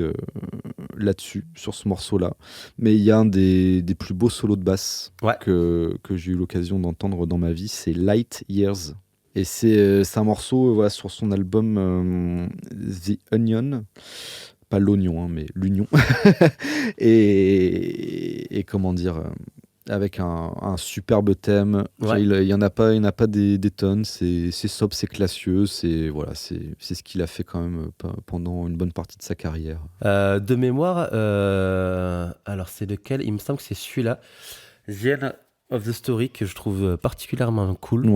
là-dessus, sur ce morceau-là. Mais il y a un des plus beaux solos de basse que j'ai eu l'occasion d'entendre dans ma vie. C'est Light Years. Et c'est un morceau sur son album The Onion. Pas l'oignon, mais l'union. et comment dire... avec un superbe thème. Il y en a pas des tonnes. C'est sobre, c'est classieux. C'est ce qu'il a fait quand même pendant une bonne partie de sa carrière. De mémoire, alors c'est lequel ? Il me semble que c'est celui-là, The End of the Story, que je trouve particulièrement cool.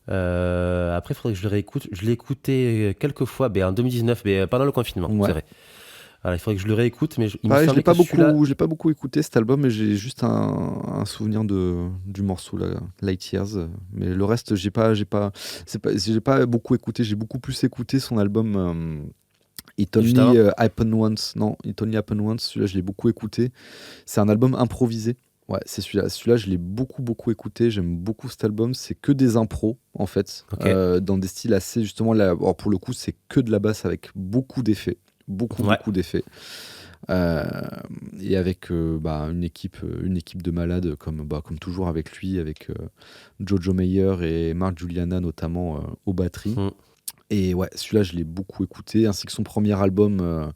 Après, il faudrait que je le réécoute. Je l'ai écouté quelques fois, en 2019, mais pendant le confinement, c'est vrai. Alors, il faudrait que je le réécoute, mais il me Pareil, je semblait l'ai pas que celui-là... beaucoup, je l'ai pas beaucoup écouté cet album, mais j'ai juste un souvenir du morceau là, Light Years. Mais le reste, j'ai pas beaucoup écouté. J'ai beaucoup plus écouté son album It Juste Only avant. Happened Once. Non, It Only Happened Once. Celui-là, je l'ai beaucoup écouté. C'est un album improvisé. Ouais, c'est celui-là. Celui-là, je l'ai beaucoup écouté. J'aime beaucoup cet album. C'est que des impros, en fait, Ok. dans des styles assez, justement, là, alors, pour le coup, c'est que de la basse avec beaucoup d'effets. Ouais. Beaucoup d'effets. Euh, et avec une équipe de malades, comme toujours avec lui, avec Jojo Meyer et Mark Juliana, notamment aux batteries. Mm. Et ouais, celui-là, je l'ai beaucoup écouté, ainsi que son premier album,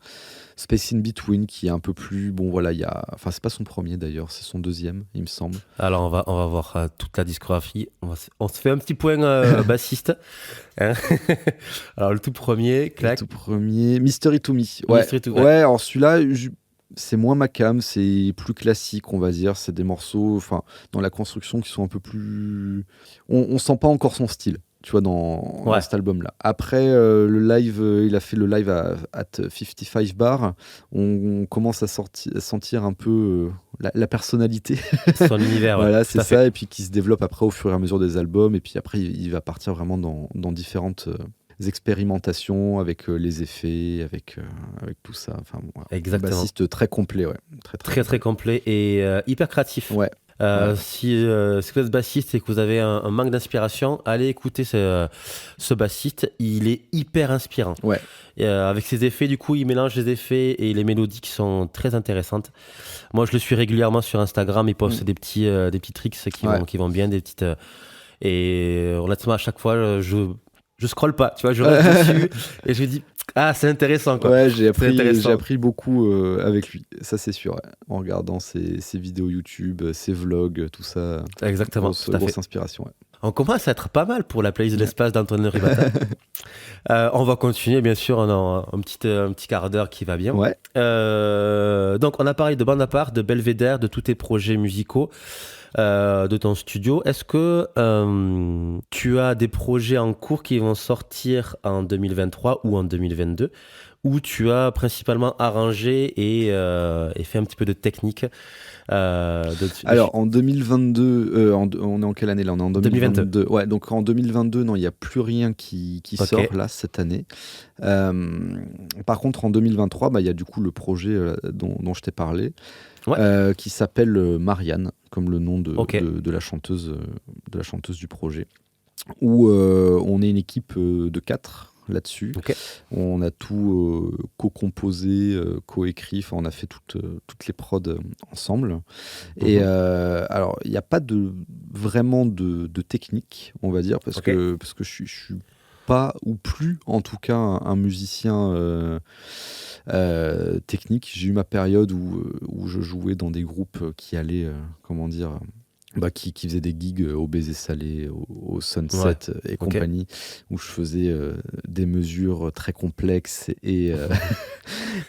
Space in Between, qui est un peu plus. Bon, voilà, enfin, c'est pas son premier d'ailleurs, c'est son deuxième, il me semble. Alors, on va voir toute la discographie. On se fait un petit point bassiste. Hein. Alors, le tout premier, clac. Le tout premier, Mystery to Me. Ouais, Mystery to Me. ouais, alors celui-là, c'est moins ma cam, c'est plus classique, on va dire. C'est des morceaux, enfin, dans la construction qui sont un peu plus. On sent pas encore son style, tu vois, dans cet album-là. Après, le live, il a fait le live at 55 Bar. On commence à sentir un peu la personnalité. Son univers, ouais. Voilà, Tout c'est à ça. fait. Et puis qui se développe après au fur et à mesure des albums. Et puis après, il va partir vraiment dans différentes expérimentations avec les effets, avec tout ça. Enfin, bon, un Exactement. bassiste très complet, ouais. Très complet et hyper créatif. Ouais. Si vous êtes bassiste et que vous avez un manque d'inspiration, allez écouter ce bassiste, il est hyper inspirant. Ouais. Et, avec ses effets, du coup, il mélange les effets et les mélodies qui sont très intéressantes. Moi, je le suis régulièrement sur Instagram, il poste des petits tricks qui vont bien, des petites... et honnêtement, à chaque fois, je scrolle pas, tu vois, je reste dessus et je me dis, ah, c'est intéressant, quoi. Ouais, j'ai appris beaucoup avec lui, ça c'est sûr, ouais. En regardant ses vidéos YouTube, ses vlogs, tout ça. Exactement, grosse inspiration, ouais. On commence à être pas mal pour la playlist de l'espace d'Antoine Ribata. On va continuer, bien sûr, on a un petit quart d'heure qui va bien. Ouais. Donc, on a parlé de Bande à part, de Belvédère, de tous tes projets musicaux, de ton studio. Est-ce que tu as des projets en cours qui vont sortir en 2023 ou en 2022, où tu as principalement arrangé et fait un petit peu de technique Alors en 2022, on est en quelle année là? On est en 2022. Ouais, donc en 2022, non, il n'y a plus rien qui sort là cette année. Par contre, en 2023, il y a du coup le projet dont je t'ai parlé, qui s'appelle Marianne, comme le nom de la chanteuse du projet, où on est une équipe de 4 là-dessus. On a tout co-composé, co-écrit, on a fait toutes les prods ensemble. Et alors, il n'y a pas vraiment de technique, on va dire, parce que je suis pas, ou plus en tout cas, un musicien technique. J'ai eu ma période où je jouais dans des groupes qui allaient, qui faisaient des gigs au Baiser Salé, au Sunset et compagnie, où je faisais des mesures très complexes et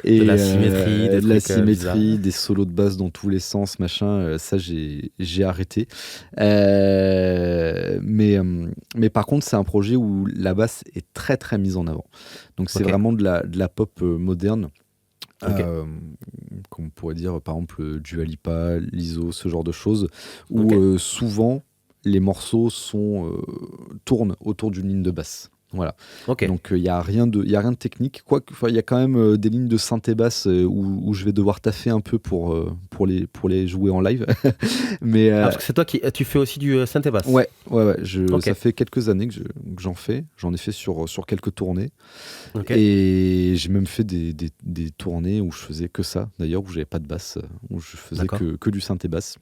de la symétrie, des solos de basse dans tous les sens, machin. Ça, j'ai arrêté. Mais par contre, c'est un projet où la basse est très très mise en avant. Donc c'est vraiment de la pop moderne. Comme on pourrait dire par exemple Dua Lipa, Lizzo, ce genre de choses, où souvent les morceaux tournent autour d'une ligne de basse. Voilà. Donc il y a rien de technique, quoique il y a quand même des lignes de synthé basse où je vais devoir taffer un peu pour les jouer en live. Mais parce que c'est toi tu fais aussi du synthé basse. Ouais. Ça fait quelques années que j'en fais. J'en ai fait sur quelques tournées. Et j'ai même fait des tournées où je faisais que ça, d'ailleurs, où j'avais pas de basse, où je faisais que du synthé basse.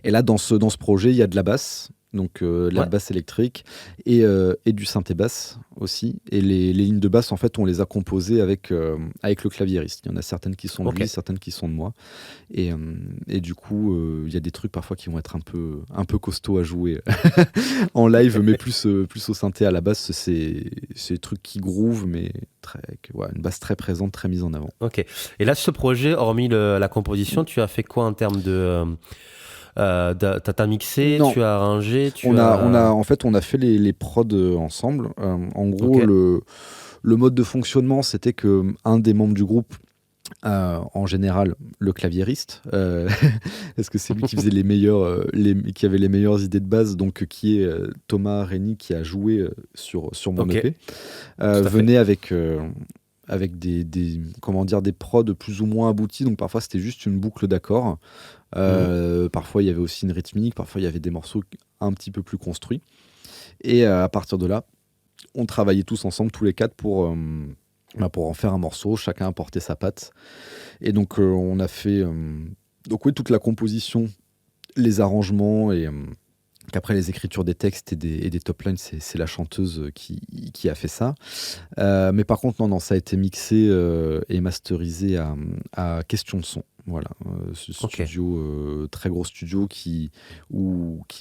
Et là, dans ce projet, il y a de la basse, donc la basse électrique et du synthé basse aussi. Et les lignes de basse, en fait, on les a composées avec le claviériste. Il y en a certaines qui sont de lui, certaines qui sont de moi. Et du coup, il y a des trucs parfois qui vont être un peu costauds à jouer en live, mais plus au synthé. À la basse, c'est des trucs qui groove, mais une basse très présente, très mise en avant. Et là, ce projet, hormis la composition, tu as fait quoi en termes de... t'as mixé, tu as arrangé, on a fait les prods ensemble. En gros, le mode de fonctionnement, c'était que un des membres du groupe En général, le claviériste, parce que c'est lui qui faisait les meilleurs, qui avait les meilleures idées de base, donc qui est Thomas Reyni, qui a joué sur mon EP, venait avec comment dire, des prods plus ou moins aboutis, donc parfois c'était juste une boucle d'accords, parfois il y avait aussi une rythmique, parfois il y avait des morceaux un petit peu plus construits, et à partir de là, on travaillait tous ensemble, tous les quatre, pour en faire un morceau, chacun apportait sa patte. Et donc on a fait donc oui, toute la composition, les arrangements, et qu'après les écritures des textes et des top lines, c'est la chanteuse qui a fait ça. Mais par contre, non, ça a été mixé et masterisé à Question de Son. Voilà, ce studio, très gros studio qui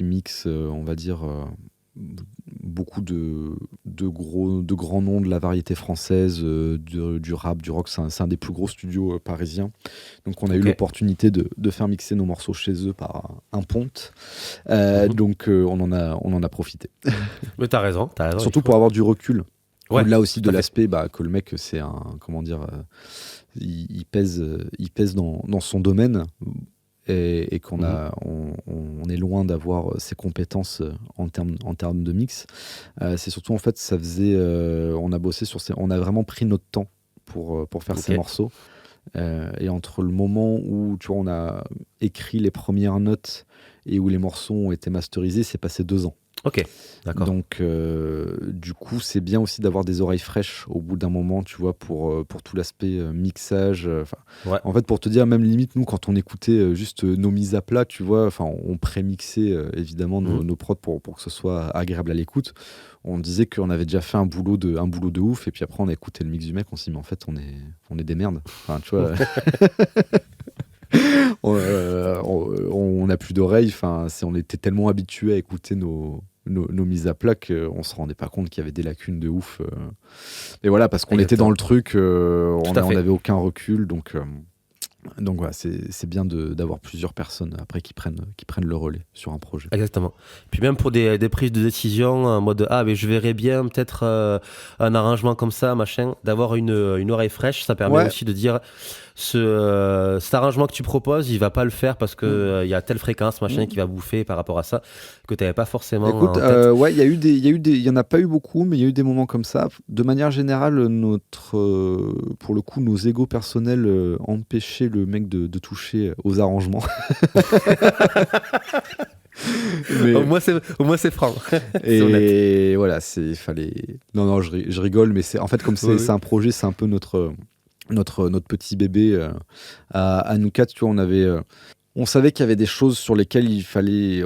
mixe, on va dire, beaucoup de grands noms de la variété française, du rap, du rock. C'est un des plus gros studios parisiens. Donc on a eu l'opportunité de faire mixer nos morceaux chez eux par un ponte. Donc on en a profité. Mais t'as raison. Surtout pour avoir du recul. Là aussi, de l'aspect que le mec, c'est un, comment dire, il pèse dans son domaine, et qu'on on est loin d'avoir ses compétences en termes de mix. C'est surtout, en fait, ça faisait, on a bossé on a vraiment pris notre temps pour faire ces morceaux. Et entre le moment où, tu vois, on a écrit les premières notes et où les morceaux ont été masterisés, c'est passé 2 ans. Ok, d'accord. Donc, du coup, c'est bien aussi d'avoir des oreilles fraîches au bout d'un moment, tu vois, pour tout l'aspect mixage. En fait, pour te dire, même limite, nous, quand on écoutait juste nos mises à plat, tu vois, on pré-mixait évidemment nos prods pour que ce soit agréable à l'écoute. On disait qu'on avait déjà fait un boulot de ouf, et puis après, on a écouté le mix du mec, on s'est dit, mais en fait, on est des merdes. Enfin, tu vois. On n'a plus d'oreilles. Enfin, on était tellement habitués à écouter nos mises à plat qu'on se rendait pas compte qu'il y avait des lacunes de ouf. Et voilà, parce qu'on était dans le truc, on n'avait aucun recul. Donc voilà, c'est bien d'avoir plusieurs personnes après qui prennent le relais sur un projet. Exactement. Puis même pour des prises de décision en mode mais je verrais bien peut-être un arrangement comme ça, machin, d'avoir une oreille fraîche, ça permet aussi de dire cet arrangement que tu proposes, il va pas le faire parce que il y a telle fréquence, machin, qui va bouffer par rapport à ça, que tu n'avais pas forcément. Écoute, il y en a pas eu beaucoup, mais il y a eu des moments comme ça. De manière générale, pour le coup, nos égos personnels empêchaient le mec de toucher aux arrangements. Mais... Au moins c'est franc. Et voilà, fallait. Non, je rigole, mais en fait, comme c'est un projet, c'est un peu notre petit bébé à nous quatre. Tu vois, on savait qu'il y avait des choses sur lesquelles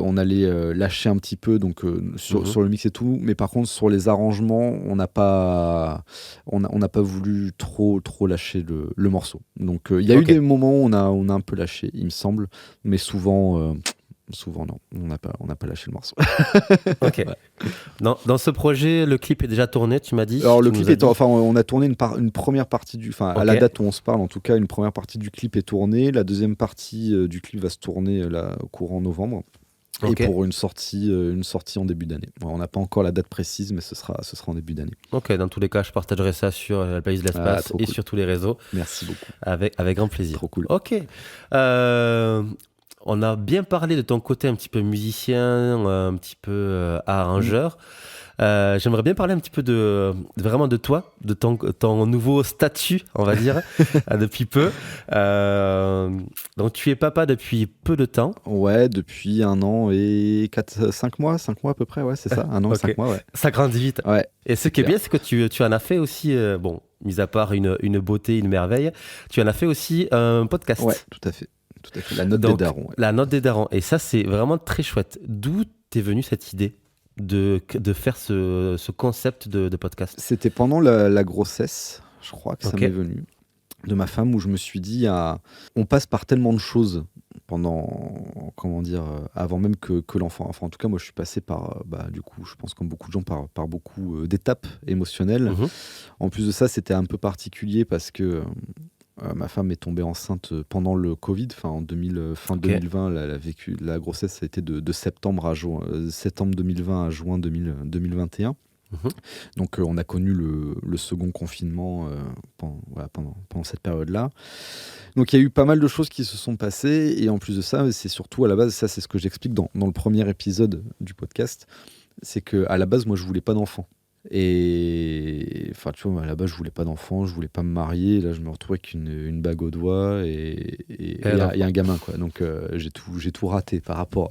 on allait lâcher un petit peu, donc sur le mix et tout, mais par contre sur les arrangements, on n'a pas voulu trop lâcher le morceau. Donc il y a eu des moments où on a un peu lâché, il me semble, mais souvent non, on n'a pas lâché le morceau. Ok. Dans ce projet, le clip est déjà tourné, tu m'as dit. Alors le clip on a tourné une première partie à la date où on se parle, en tout cas, une première partie du clip est tournée. La deuxième partie du clip va se tourner là au courant novembre. Et pour une sortie en début d'année. On n'a pas encore la date précise, mais ce sera en début d'année. Ok, dans tous les cas, je partagerai ça sur La Palisse de l'Espace et sur tous les réseaux. Merci beaucoup. Avec grand plaisir. Trop cool. Ok. On a bien parlé de ton côté un petit peu musicien, un petit peu arrangeur. J'aimerais bien parler un petit peu vraiment de toi, de ton nouveau statut, on va dire, depuis peu. Donc tu es papa depuis peu de temps. Ouais, depuis 1 an et 5 mois à peu près, ouais, c'est ça, 1 an et 5 mois, ouais. Ça grandit vite. Ouais, et ce qui est bien, c'est que tu en as fait aussi, mis à part une beauté, une merveille, tu en as fait aussi un podcast. Ouais, tout à fait. La note des darons. Ouais. La note des darons. Et ça, c'est vraiment très chouette. D'où t'es venue cette idée de faire ce concept de podcast? C'était pendant la grossesse, je crois que ça m'est venu, de ma femme, où je me suis dit, on passe par tellement de choses pendant, avant même que l'enfant. Enfin, en tout cas, moi, je suis passé par, du coup, je pense comme beaucoup de gens, par beaucoup d'étapes émotionnelles. En plus de ça, c'était un peu particulier parce que ma femme est tombée enceinte pendant le Covid, fin 2020. Elle a vécu la grossesse, ça a été de septembre 2020 à juin 2021. Donc on a connu le second confinement pendant cette période-là. Donc il y a eu pas mal de choses qui se sont passées, et en plus de ça, c'est surtout à la base, ça c'est ce que j'explique dans le premier épisode du podcast, c'est qu'à la base, moi je voulais pas d'enfant. Et enfin, tu vois, à la base, je voulais pas d'enfant, je voulais pas me marier. Là, je me retrouve avec une bague au doigt et il y a un gamin, quoi. Donc, j'ai tout raté par rapport.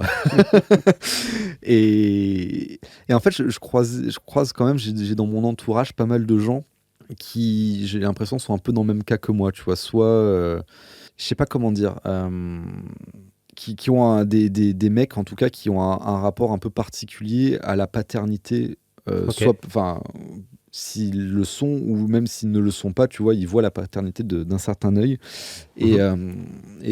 et en fait, je croise quand même, j'ai dans mon entourage pas mal de gens qui, j'ai l'impression, sont un peu dans le même cas que moi, tu vois. Soit, je sais pas comment dire, qui ont des mecs, en tout cas, qui ont un rapport un peu particulier à la paternité. Soit, enfin, s'ils le sont ou même s'ils ne le sont pas, tu vois, ils voient la paternité d'un certain œil. Et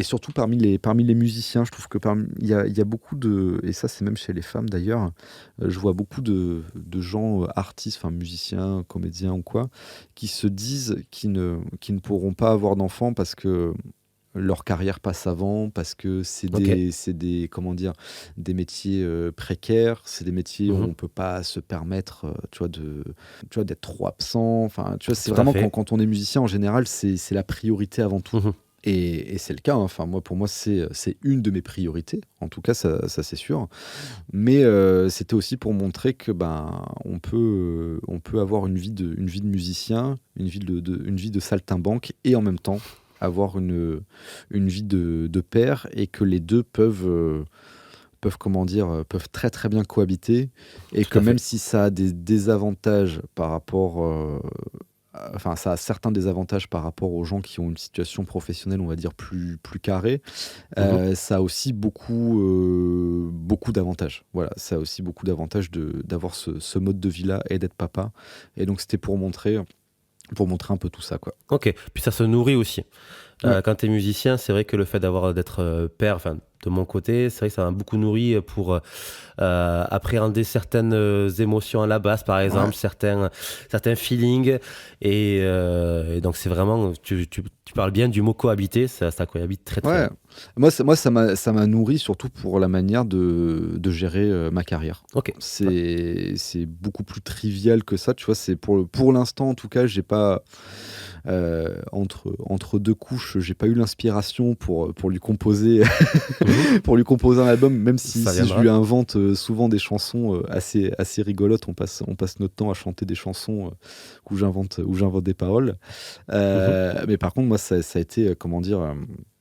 surtout parmi les musiciens, je trouve que il y a beaucoup et ça c'est même chez les femmes d'ailleurs, je vois beaucoup de gens artistes, enfin musiciens, comédiens ou quoi, qui se disent qu'ils ne pourront pas avoir d'enfants parce que leur carrière passe avant, parce que c'est des comment dire, des métiers précaires, c'est des métiers où on peut pas se permettre tu vois d'être trop absent, enfin tu vois, c'est vraiment quand on est musicien en général, c'est la priorité avant tout. Et c'est le cas, hein. Enfin pour moi c'est une de mes priorités, en tout cas ça c'est sûr, mais c'était aussi pour montrer que on peut avoir une vie de musicien, une vie de saltimbanque, et en même temps avoir une vie de père, et que les deux peuvent comment dire, peuvent très très bien cohabiter, et que même si ça a des désavantages par rapport enfin ça a certains désavantages par rapport aux gens qui ont une situation professionnelle, on va dire plus carrée, ça a aussi beaucoup d'avantages. Voilà, ça a aussi beaucoup d'avantages d'avoir ce mode de vie là et d'être papa, et donc c'était pour montrer un peu tout ça, quoi. Ok, puis ça se nourrit aussi. Quand tu es musicien, c'est vrai que le fait d'être père, enfin de mon côté, c'est vrai que ça m'a beaucoup nourri pour appréhender certaines émotions à la basse, par exemple, certains feelings, et donc c'est vraiment, tu parles bien du mot cohabiter, ça cohabite très très bien. Moi ça m'a nourri surtout pour la manière de gérer ma carrière. C'est beaucoup plus trivial que ça, tu vois. C'est pour l'instant, en tout cas, j'ai pas entre deux couches, j'ai pas eu l'inspiration pour lui composer pour lui composer un album, même si je lui invente souvent des chansons assez rigolotes. On passe notre temps à chanter des chansons où j'invente des paroles, mais par contre moi ça a été comment dire,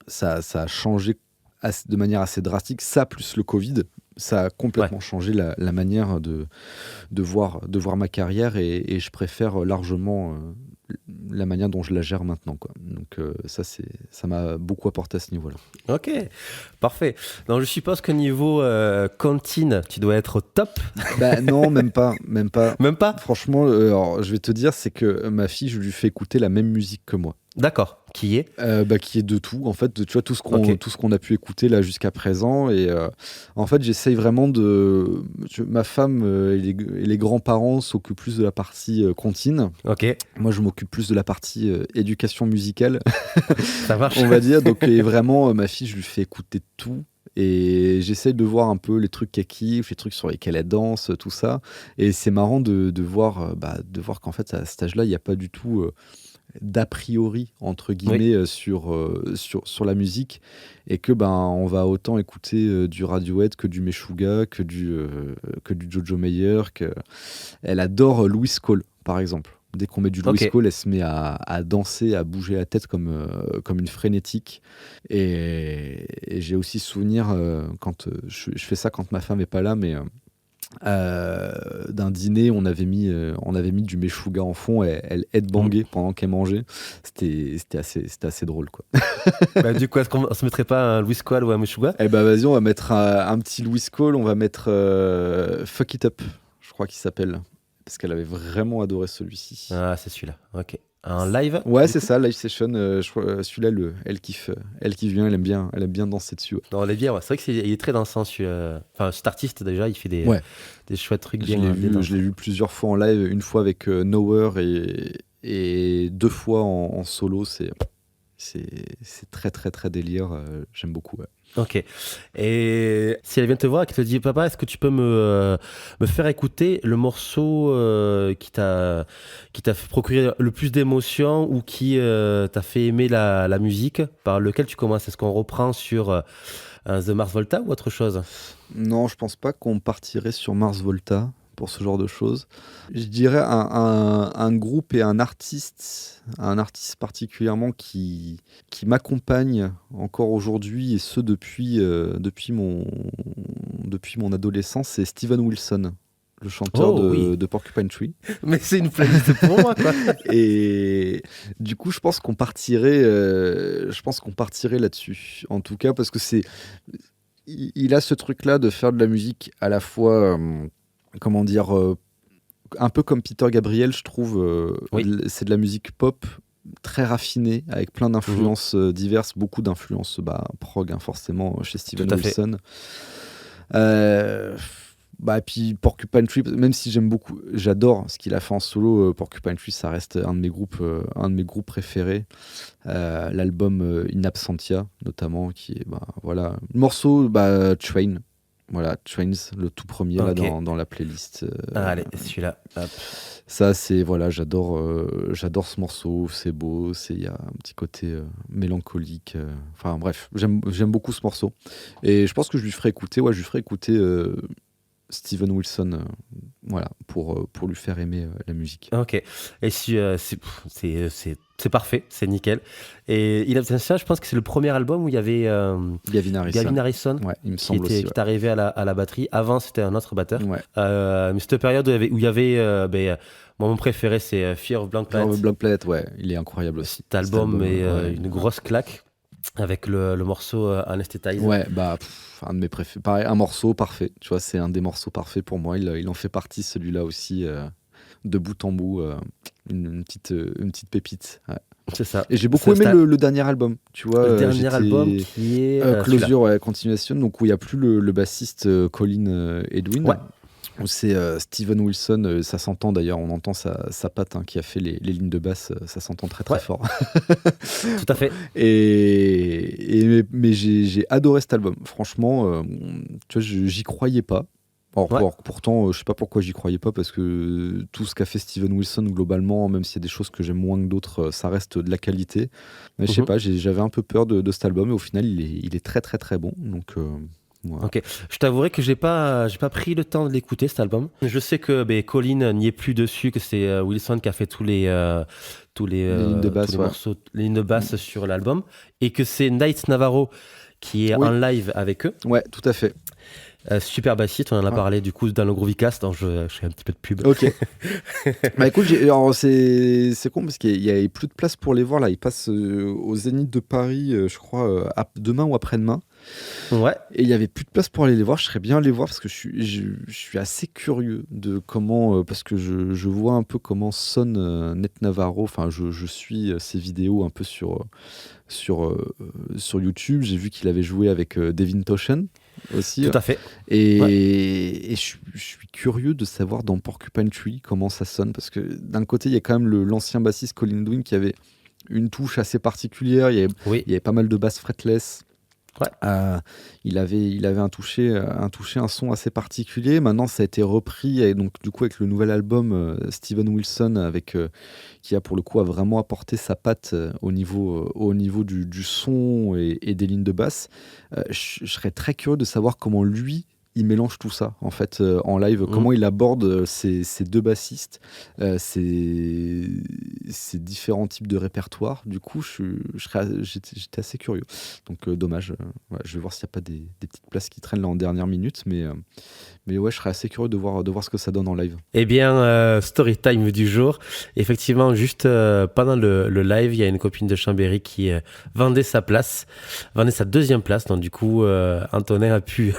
ça a changé de manière assez drastique, ça plus le Covid. Ça a complètement changé la manière de voir ma carrière, et je préfère largement la manière dont je la gère maintenant, quoi. Donc ça m'a beaucoup apporté à ce niveau-là. Ok, parfait. Donc je suppose que niveau cantine, tu dois être au top. Non, même pas. Même pas. Franchement, alors, je vais te dire, c'est que ma fille, je lui fais écouter la même musique que moi. D'accord. Qui est qui est de tout, en fait, tu vois, tout ce qu'on a pu écouter là jusqu'à présent, et en fait j'essaye vraiment ma femme et les grands-parents s'occupent plus de la partie cantine. Moi je m'occupe plus de la partie éducation musicale. Ça marche. On va dire. Donc et vraiment ma fille, je lui fais écouter tout, et j'essaye de voir un peu les trucs qu'elle kiffe, les trucs sur lesquels elle danse, tout ça, et c'est marrant de voir qu'en fait à cet âge-là il n'y a pas du tout d'a priori entre guillemets sur la musique, et que on va autant écouter du Radiohead que du Meshuggah, que du Jojo Mayer, elle adore Louis Cole par exemple. Dès qu'on met du Louis Cole, elle se met à danser, à bouger la tête comme une frénétique. Et j'ai aussi souvenir quand je fais ça quand ma femme est pas là, mais d'un dîner, on avait mis du Meshuggah en fond, et elle headbangait pendant qu'elle mangeait. C'était assez drôle, quoi. Du coup, est-ce qu'on se mettrait pas un Louis Cole ou un Meshuggah? Vas-y, on va mettre un petit Louis Cole, on va mettre Fuck It Up, je crois qu'il s'appelle, parce qu'elle avait vraiment adoré celui-ci. Ah, c'est celui-là, ok. Un live? Ouais, c'est ça, live session. Celui-là, elle kiffe bien, elle aime bien danser dessus. Ouais. Non, Olivier, c'est vrai qu'il est très dansant. Enfin, cet artiste, déjà, il fait des chouettes trucs bien. Je l'ai vu plusieurs fois en live, une fois avec Nowhere et 2 fois en solo. C'est très très très délire, j'aime beaucoup. Ouais. Ok. Et si elle vient te voir et qu'elle te dit, papa, est-ce que tu peux me faire écouter le morceau qui t'a procuré le plus d'émotions ou qui t'a fait aimer la musique, par lequel tu commences? Est-ce qu'on reprend sur The Mars Volta ou autre chose? Non, je pense pas qu'on partirait sur Mars Volta pour ce genre de choses. Je dirais un groupe et un artiste particulièrement qui m'accompagne encore aujourd'hui, et ce depuis mon adolescence, c'est Steven Wilson, le chanteur de Porcupine Tree. Mais c'est une playlist pour moi, quoi. Et du coup, je pense qu'on partirait là-dessus. En tout cas, parce que il a ce truc-là de faire de la musique à la fois, comment dire, un peu comme Peter Gabriel, je trouve. C'est de la musique pop très raffinée, avec plein d'influences diverses, beaucoup d'influences prog, forcément, chez Steven Wilson. Et puis Porcupine Tree, même si j'adore ce qu'il a fait en solo, Porcupine Tree, ça reste un de mes groupes préférés. L'album In Absentia, notamment, qui est, voilà, le morceau Train. Voilà, Trains, le tout premier là, dans la playlist. Allez, celui-là. Hop. Ça, c'est, voilà, j'adore ce morceau, c'est beau, il y a un petit côté mélancolique. Enfin bref, j'aime beaucoup ce morceau. Et je pense que je lui ferai écouter Steven Wilson, voilà, pour lui faire aimer la musique. Ok, et c'est parfait, c'est nickel. Et il a ça, je pense que c'est le premier album où il y avait Gavin Harrison, ouais, il me semble qui est arrivé à la batterie. Avant, c'était un autre batteur. Ouais. Mais cette période où il y avait mon préféré, c'est Fear of Blank Planet. Fear of Blank Planet, ouais, il est incroyable aussi. Cet album est une grosse claque. Avec le morceau Anesthetize. Ouais, un de mes préférés. Pareil, un morceau parfait. Tu vois, c'est un des morceaux parfaits pour moi. Il en fait partie, celui-là aussi, de bout en bout. Une petite pépite. Ouais. C'est ça. Et j'ai beaucoup aimé le dernier album. Tu vois, le dernier album qui est Closure, Continuation, donc où il n'y a plus le bassiste Colin Edwin. Ouais. C'est Steven Wilson, ça s'entend d'ailleurs, on entend sa patte qui a fait les lignes de basse, ça s'entend très très fort. Tout à fait. Mais j'ai adoré cet album, franchement, tu vois, j'y croyais pas. Pourtant, je sais pas pourquoi j'y croyais pas, parce que tout ce qu'a fait Steven Wilson globalement, même s'il y a des choses que j'aime moins que d'autres, ça reste de la qualité. Mais je sais pas, j'avais un peu peur de cet album, et au final il est très très très bon. Donc voilà. Ok, je t'avouerai que j'ai pas pris le temps de l'écouter, cet album. Je sais que Colin n'y est plus dessus, que c'est Wilson qui a fait tous les lignes de basse, morceaux, les lignes de basse sur l'album, et que c'est Night Navarro qui est en live avec eux. Ouais, tout à fait. Super bassiste, on en a parlé du coup dans le Groovycast, donc je fais un petit peu de pub. Ok. Écoute, c'est con parce qu'il y avait plus de place pour les voir là. Ils passent au Zénith de Paris, je crois, demain ou après-demain. Ouais. Et il y avait plus de place pour aller les voir. Je serais bien allé voir parce que je suis assez curieux de comment, parce que je vois un peu comment sonne Net Navarro. Enfin, je suis ses vidéos un peu sur YouTube. J'ai vu qu'il avait joué avec Devin Townsend aussi. Tout à fait. Et je suis curieux de savoir dans Porcupine Tree comment ça sonne, parce que d'un côté il y a quand même l'ancien bassiste Colin Edwin qui avait une touche assez particulière. Il y avait pas mal de basses fretless. Ouais. Il avait un son assez particulier. Maintenant, ça a été repris, et donc du coup avec le nouvel album, Steven Wilson qui a pour le coup vraiment apporté sa patte au niveau du son et des lignes de basse. Je serais très curieux de savoir comment lui il mélange tout ça en fait en live, comment il aborde ces deux bassistes, ces différents types de répertoires. Du coup, j'étais assez curieux. Donc dommage. Je vais voir s'il n'y a pas des petites places qui traînent là en dernière minute, mais ouais, je serais assez curieux de voir ce que ça donne en live. Eh bien, story time du jour. Effectivement, juste pendant le live, il y a une copine de Chambéry qui vendait sa deuxième place. Donc du coup, Antonin a pu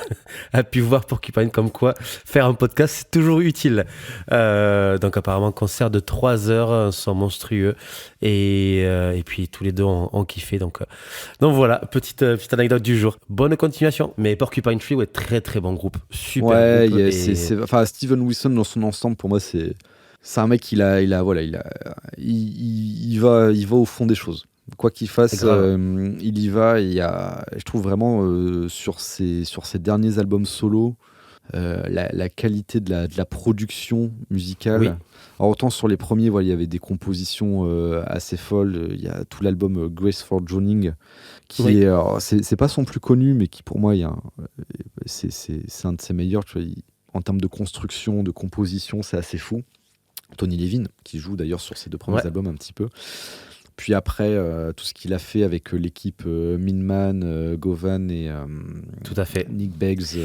voir Porcupine, comme quoi faire un podcast c'est toujours utile. Donc apparemment, concert de 3 heures, un son monstrueux, et puis tous les deux ont kiffé. Donc voilà, petite anecdote du jour. Bonne continuation. Mais Porcupine Tree, ouais, très très bon groupe, super. Ouais, enfin, Steven Wilson dans son ensemble, pour moi, c'est un mec, il va au fond des choses. Quoi qu'il fasse, il y va. Et je trouve vraiment sur ses derniers albums solo, la qualité de la production musicale. Oui. Alors, autant sur les premiers, il y avait des compositions assez folles. Il y a tout l'album Grace for Drowning, qui c'est pas son plus connu, mais qui pour moi c'est un de ses meilleurs. Tu vois, en termes de construction, de composition, c'est assez fou. Tony Levin, qui joue d'ailleurs sur ses 2 premiers albums un petit peu. Puis après, tout ce qu'il a fait avec l'équipe Minman, Govan et tout à fait. Nick Beggs,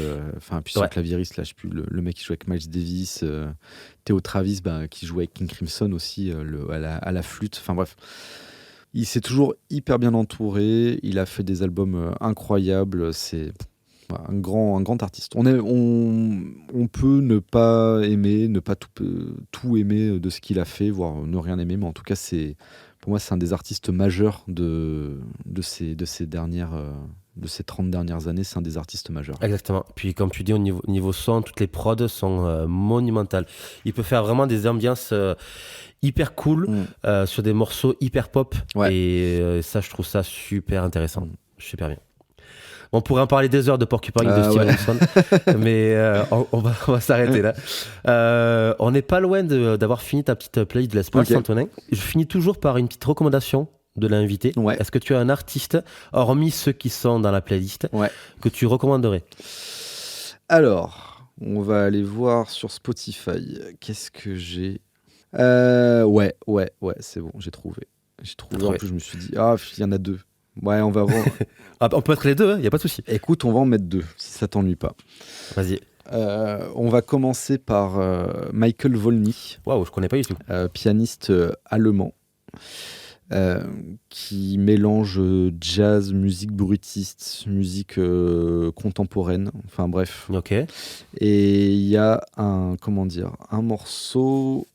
puis son claviériste, là, je sais plus, le mec qui joue avec Miles Davis, Theo Travis, qui joue avec King Crimson aussi, à la flûte. Enfin bref, il s'est toujours hyper bien entouré. Il a fait des albums incroyables. C'est un grand artiste. On peut ne pas aimer, ne pas tout aimer de ce qu'il a fait, voire ne rien aimer, mais en tout cas, pour moi, c'est un des artistes majeurs de ces 30 dernières années. C'est un des artistes majeurs. Exactement. Puis comme tu dis, au niveau son, toutes les prods sont monumentales. Il peut faire vraiment des ambiances hyper cool sur des morceaux hyper pop. Ouais. Et ça, je trouve ça super intéressant. Super bien. On pourrait en parler des heures de Porcupine de Steve Wilson, mais on va s'arrêter là. On n'est pas loin d'avoir fini ta petite playlist de l'espace, Antonin. Je finis toujours par une petite recommandation de l'invité. Ouais. Est-ce que tu as un artiste, hormis ceux qui sont dans la playlist, que tu recommanderais ? Alors, on va aller voir sur Spotify. Qu'est-ce que j'ai ? Ouais, c'est bon, j'ai trouvé. En plus, je me suis dit, il y en a 2. Ouais, on va voir. On peut mettre les 2, il n'y a pas de souci. Écoute, on va en mettre 2, si ça t'ennuie pas. Vas-y. On va commencer par Michael Volny. Waouh, je connais pas du tout. Pianiste allemand qui mélange jazz, musique brutiste, musique contemporaine. Enfin bref. Ok. Et il y a un morceau.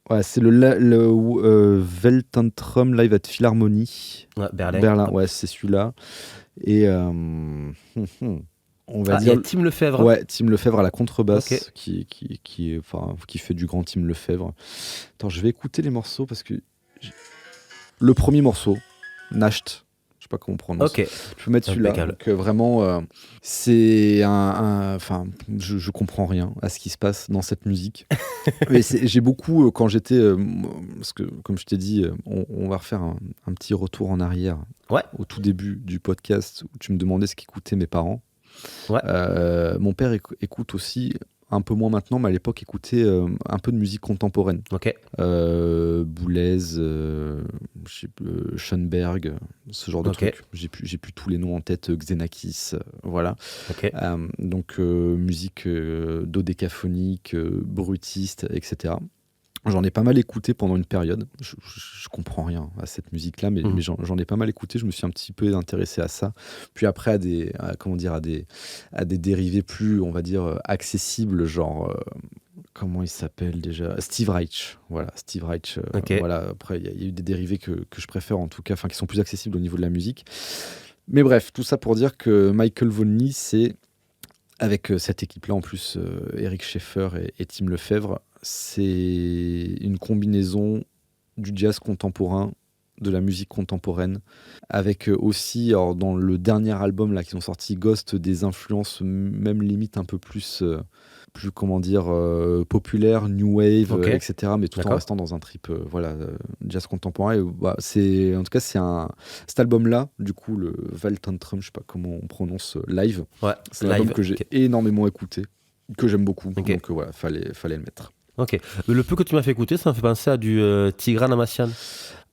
Ouais, c'est le Weltantrum Live at Philharmonie. Berlin. Ouais, c'est celui-là. Et on va dire. Il y a Tim Lefebvre. Ouais, Tim Lefebvre à la contrebasse, qui fait du grand Tim Lefebvre. Attends, je vais écouter les morceaux parce que le premier morceau, Nacht. Je sais pas comment on prononce. Ok. Je peux mettre celui-là. Donc vraiment, c'est je comprends rien à ce qui se passe dans cette musique. Mais j'ai beaucoup quand j'étais, parce que comme je t'ai dit, on va refaire un petit retour en arrière. Ouais. Au tout début du podcast où tu me demandais ce qu'écoutaient mes parents. Ouais. Mon père écoute aussi. Un peu moins maintenant, mais à l'époque, écoutait un peu de musique contemporaine. Ok. Boulez, Schoenberg, ce genre de trucs. J'ai plus tous les noms en tête, Xenakis, voilà. Okay. Donc, musique dodécaphonique, brutiste, etc. J'en ai pas mal écouté pendant une période. Je comprends rien à cette musique-là, mais j'en ai pas mal écouté. Je me suis un petit peu intéressé à ça. Puis après, à des dérivés plus, on va dire, accessibles, genre, comment il s'appelle déjà ? Steve Reich. Voilà, Steve Reich. Voilà. Après, il y a eu des dérivés que je préfère, en tout cas, qui sont plus accessibles au niveau de la musique. Mais bref, tout ça pour dire que Michael Volny, c'est, avec cette équipe-là, en plus, Eric Schaeffer et Tim Lefebvre, c'est une combinaison du jazz contemporain, de la musique contemporaine, avec aussi, alors, dans le dernier album là qu'ils ont sorti, Ghost, des influences même limite un peu plus populaire, new wave, etc. Mais tout en restant dans un trip jazz contemporain. Et, cet album-là, du coup, le Weltantrum, je sais pas comment on prononce, live. Ouais, c'est l'album que j'ai énormément écouté, que j'aime beaucoup. Donc voilà, fallait le mettre. Ok. Le peu que tu m'as fait écouter, ça me fait penser à du Tigran Amassian.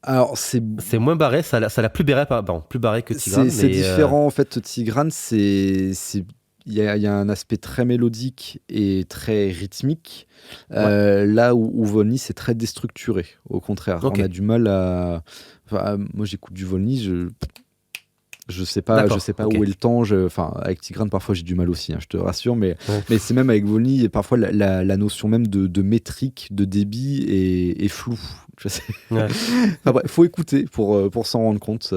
Alors c'est moins barré, ça l'a plus barré que Tigran. C'est différent en fait. Tigran, il y a un aspect très mélodique et très rythmique. Là où Volny, c'est très déstructuré. Au contraire, on a du mal à. Moi, j'écoute du Volny, je sais pas où est le temps. Avec Tigran, parfois j'ai du mal aussi, je te rassure, mais c'est même avec Volny, parfois la notion même de métrique, de débit est floue. Je sais. Faut écouter pour s'en rendre compte.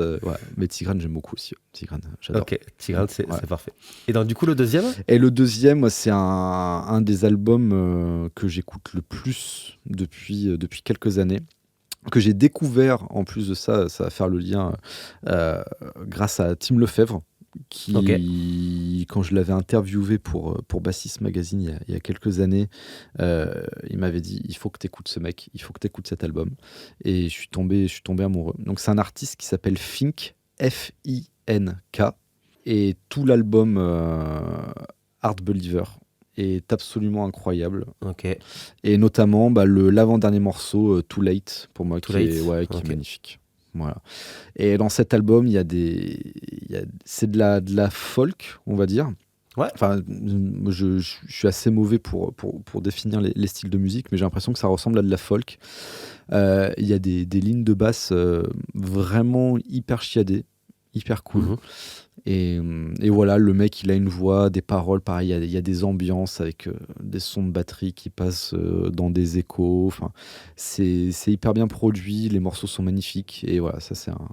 Mais Tigran, j'aime beaucoup aussi. Tigran, j'adore. Ok, Tigran, c'est parfait. Et donc, du coup, le deuxième ? Et le deuxième, moi, c'est un des albums que j'écoute le plus depuis quelques années. que j'ai découvert, en plus de ça, ça va faire le lien grâce à Tim Lefebvre, qui, quand je l'avais interviewé pour Bassiste Magazine il y a quelques années, il m'avait dit il faut que tu écoutes ce mec, il faut que tu écoutes cet album. Et je suis tombé amoureux. Donc c'est un artiste qui s'appelle Fink, F-I-N-K, et tout l'album Art Believer est absolument incroyable. Et notamment l'avant-dernier morceau, Too Late, pour moi, qui est magnifique. Voilà. Et dans cet album, c'est de la folk, on va dire. Ouais. Enfin, je suis assez mauvais pour définir les styles de musique, mais j'ai l'impression que ça ressemble à de la folk. Il y a des lignes de basse vraiment hyper chiadées, hyper cool. Et voilà, le mec, il a une voix, des paroles, pareil, il y a des ambiances avec des sons de batterie qui passent dans des échos. Enfin, c'est hyper bien produit, les morceaux sont magnifiques. Et voilà, ça c'est un...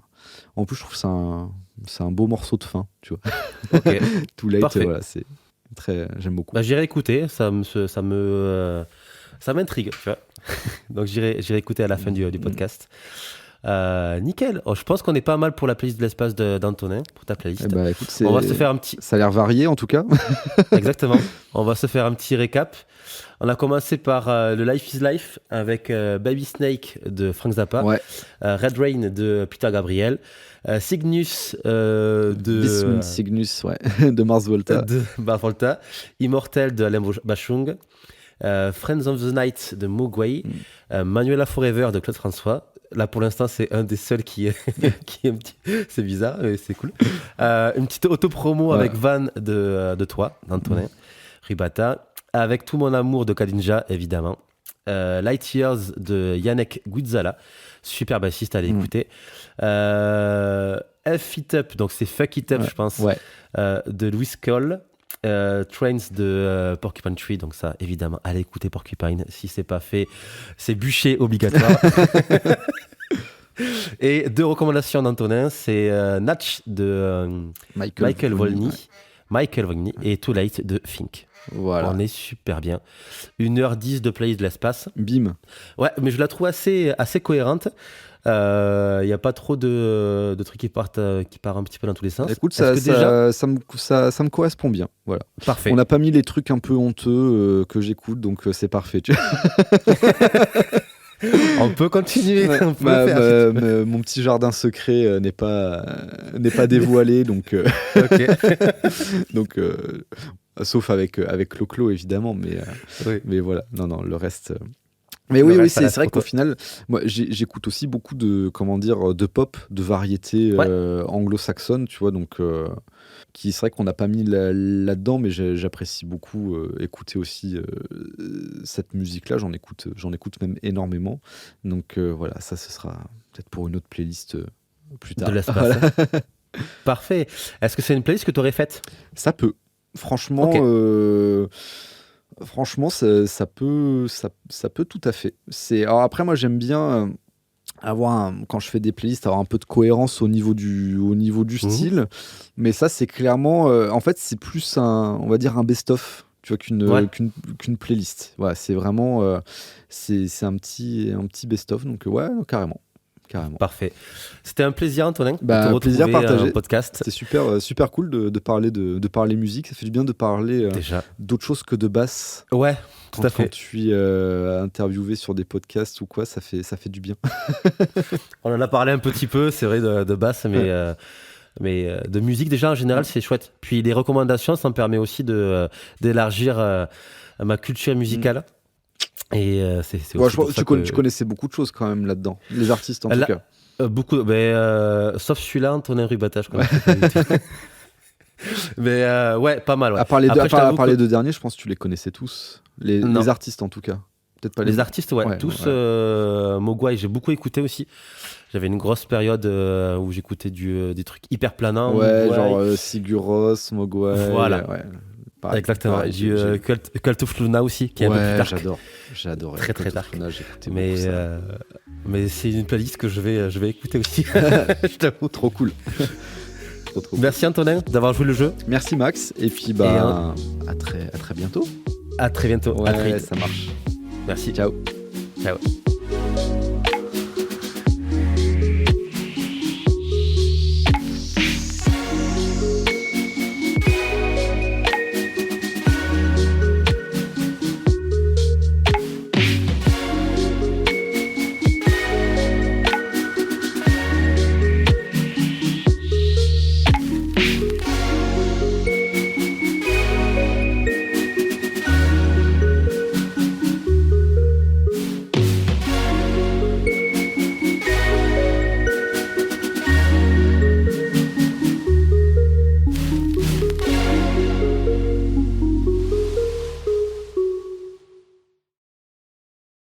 En plus, je trouve que c'est un beau morceau de fin, tu vois. Too Late, voilà, c'est très... J'aime beaucoup. J'irai écouter, ça m'intrigue, tu vois. Donc j'irai écouter à la fin du podcast. Nickel. Je pense qu'on est pas mal pour la playlist de l'espace d'Antonin, pour ta playlist. Écoute, on va se faire un petit... Ça a l'air varié en tout cas. Exactement. On va se faire un petit récap. On a commencé par le Life is Life avec Baby Snake de Frank Zappa, Red Rain de Peter Gabriel, Cygnus Cygnus, de Mars Volta, Immortel de Alain Bachung, Friends of the Night de Mogwai, Manuela Forever de Claude François. Là, pour l'instant, c'est un des seuls qui est un petit... C'est bizarre, mais c'est cool. Une petite auto-promo avec Van de toi, d'Antonin Ribata. Avec Tout mon amour de Kadinja, évidemment. Light Years de Yannick Guizzala. Super bassiste, allez écouter. F It Up, donc c'est Fuck It Up, je pense, de Louis Cole. Trains de Porcupine Tree, donc ça évidemment allez écouter Porcupine, si c'est pas fait c'est bûcher obligatoire. Et 2 recommandations d'Antonin, c'est Natch de Michael Volny et Too Late de Fink. Voilà. On est super bien. 1h10 de playlist de l'espace. Bim. Ouais, mais je la trouve assez cohérente. Il n'y a pas trop de trucs qui partent un petit peu dans tous les sens. Écoute, ça me correspond bien. Voilà. Parfait. On n'a pas mis les trucs un peu honteux que j'écoute, donc c'est parfait. On peut continuer. Mon petit jardin secret n'est pas dévoilé, donc donc sauf avec Clo-Clo évidemment, mais voilà. Non, le reste. Mais oui, c'est vrai qu'au final, moi, j'écoute aussi beaucoup de pop, de variété anglo-saxonne, tu vois, donc c'est vrai qu'on n'a pas mis là-dedans, mais j'apprécie beaucoup écouter aussi cette musique-là. J'en écoute même énormément. Donc voilà, ça, ce sera peut-être pour une autre playlist plus tard. De l'espace. Voilà. Parfait. Est-ce que c'est une playlist que tu aurais faite ? Ça peut. Franchement, franchement, ça peut tout à fait. Alors après, moi, j'aime bien quand je fais des playlists, avoir un peu de cohérence au niveau du style. Mais ça, c'est clairement, en fait, c'est plus on va dire un best-of, tu vois, qu'une playlist. Voilà, c'est vraiment, c'est un petit best-of. Donc carrément. Parfait. C'était un plaisir, Antonin, de te retrouver plaisir partagé. Un podcast. C'était super cool de parler musique. Ça fait du bien de parler d'autres choses que de basse. Ouais, tout à fait. Quand tu es interviewé sur des podcasts ou quoi, ça fait du bien. On en a parlé un petit peu, c'est vrai, de basse, mais de musique déjà en général, c'est chouette. Puis les recommandations, ça me permet aussi d'élargir ma culture musicale. Et c'est aussi tu connaissais beaucoup de choses quand même là-dedans, les artistes en tout cas. Beaucoup, sauf celui-là, Antonin Ribata, je connais. Mais pas mal. Ouais. À part les deux derniers, je pense que tu les connaissais tous. Les artistes en tout cas. Peut-être pas les artistes, tous. Mogwai, j'ai beaucoup écouté aussi. J'avais une grosse période où j'écoutais des trucs hyper planants. Genre Sigur Rós, Mogwai. Voilà. Exactement. Du Cult of Luna aussi, qui est un peu plus dark. J'adore. Très très dark. Luna, mais c'est une playlist que je vais écouter aussi. Je t'avoue. Trop cool. Trop Merci Antonin d'avoir joué le jeu. Merci Max. Et puis à très bientôt. À très bientôt. Ouais, à très vite. Ça marche. Merci. Ciao. Ciao.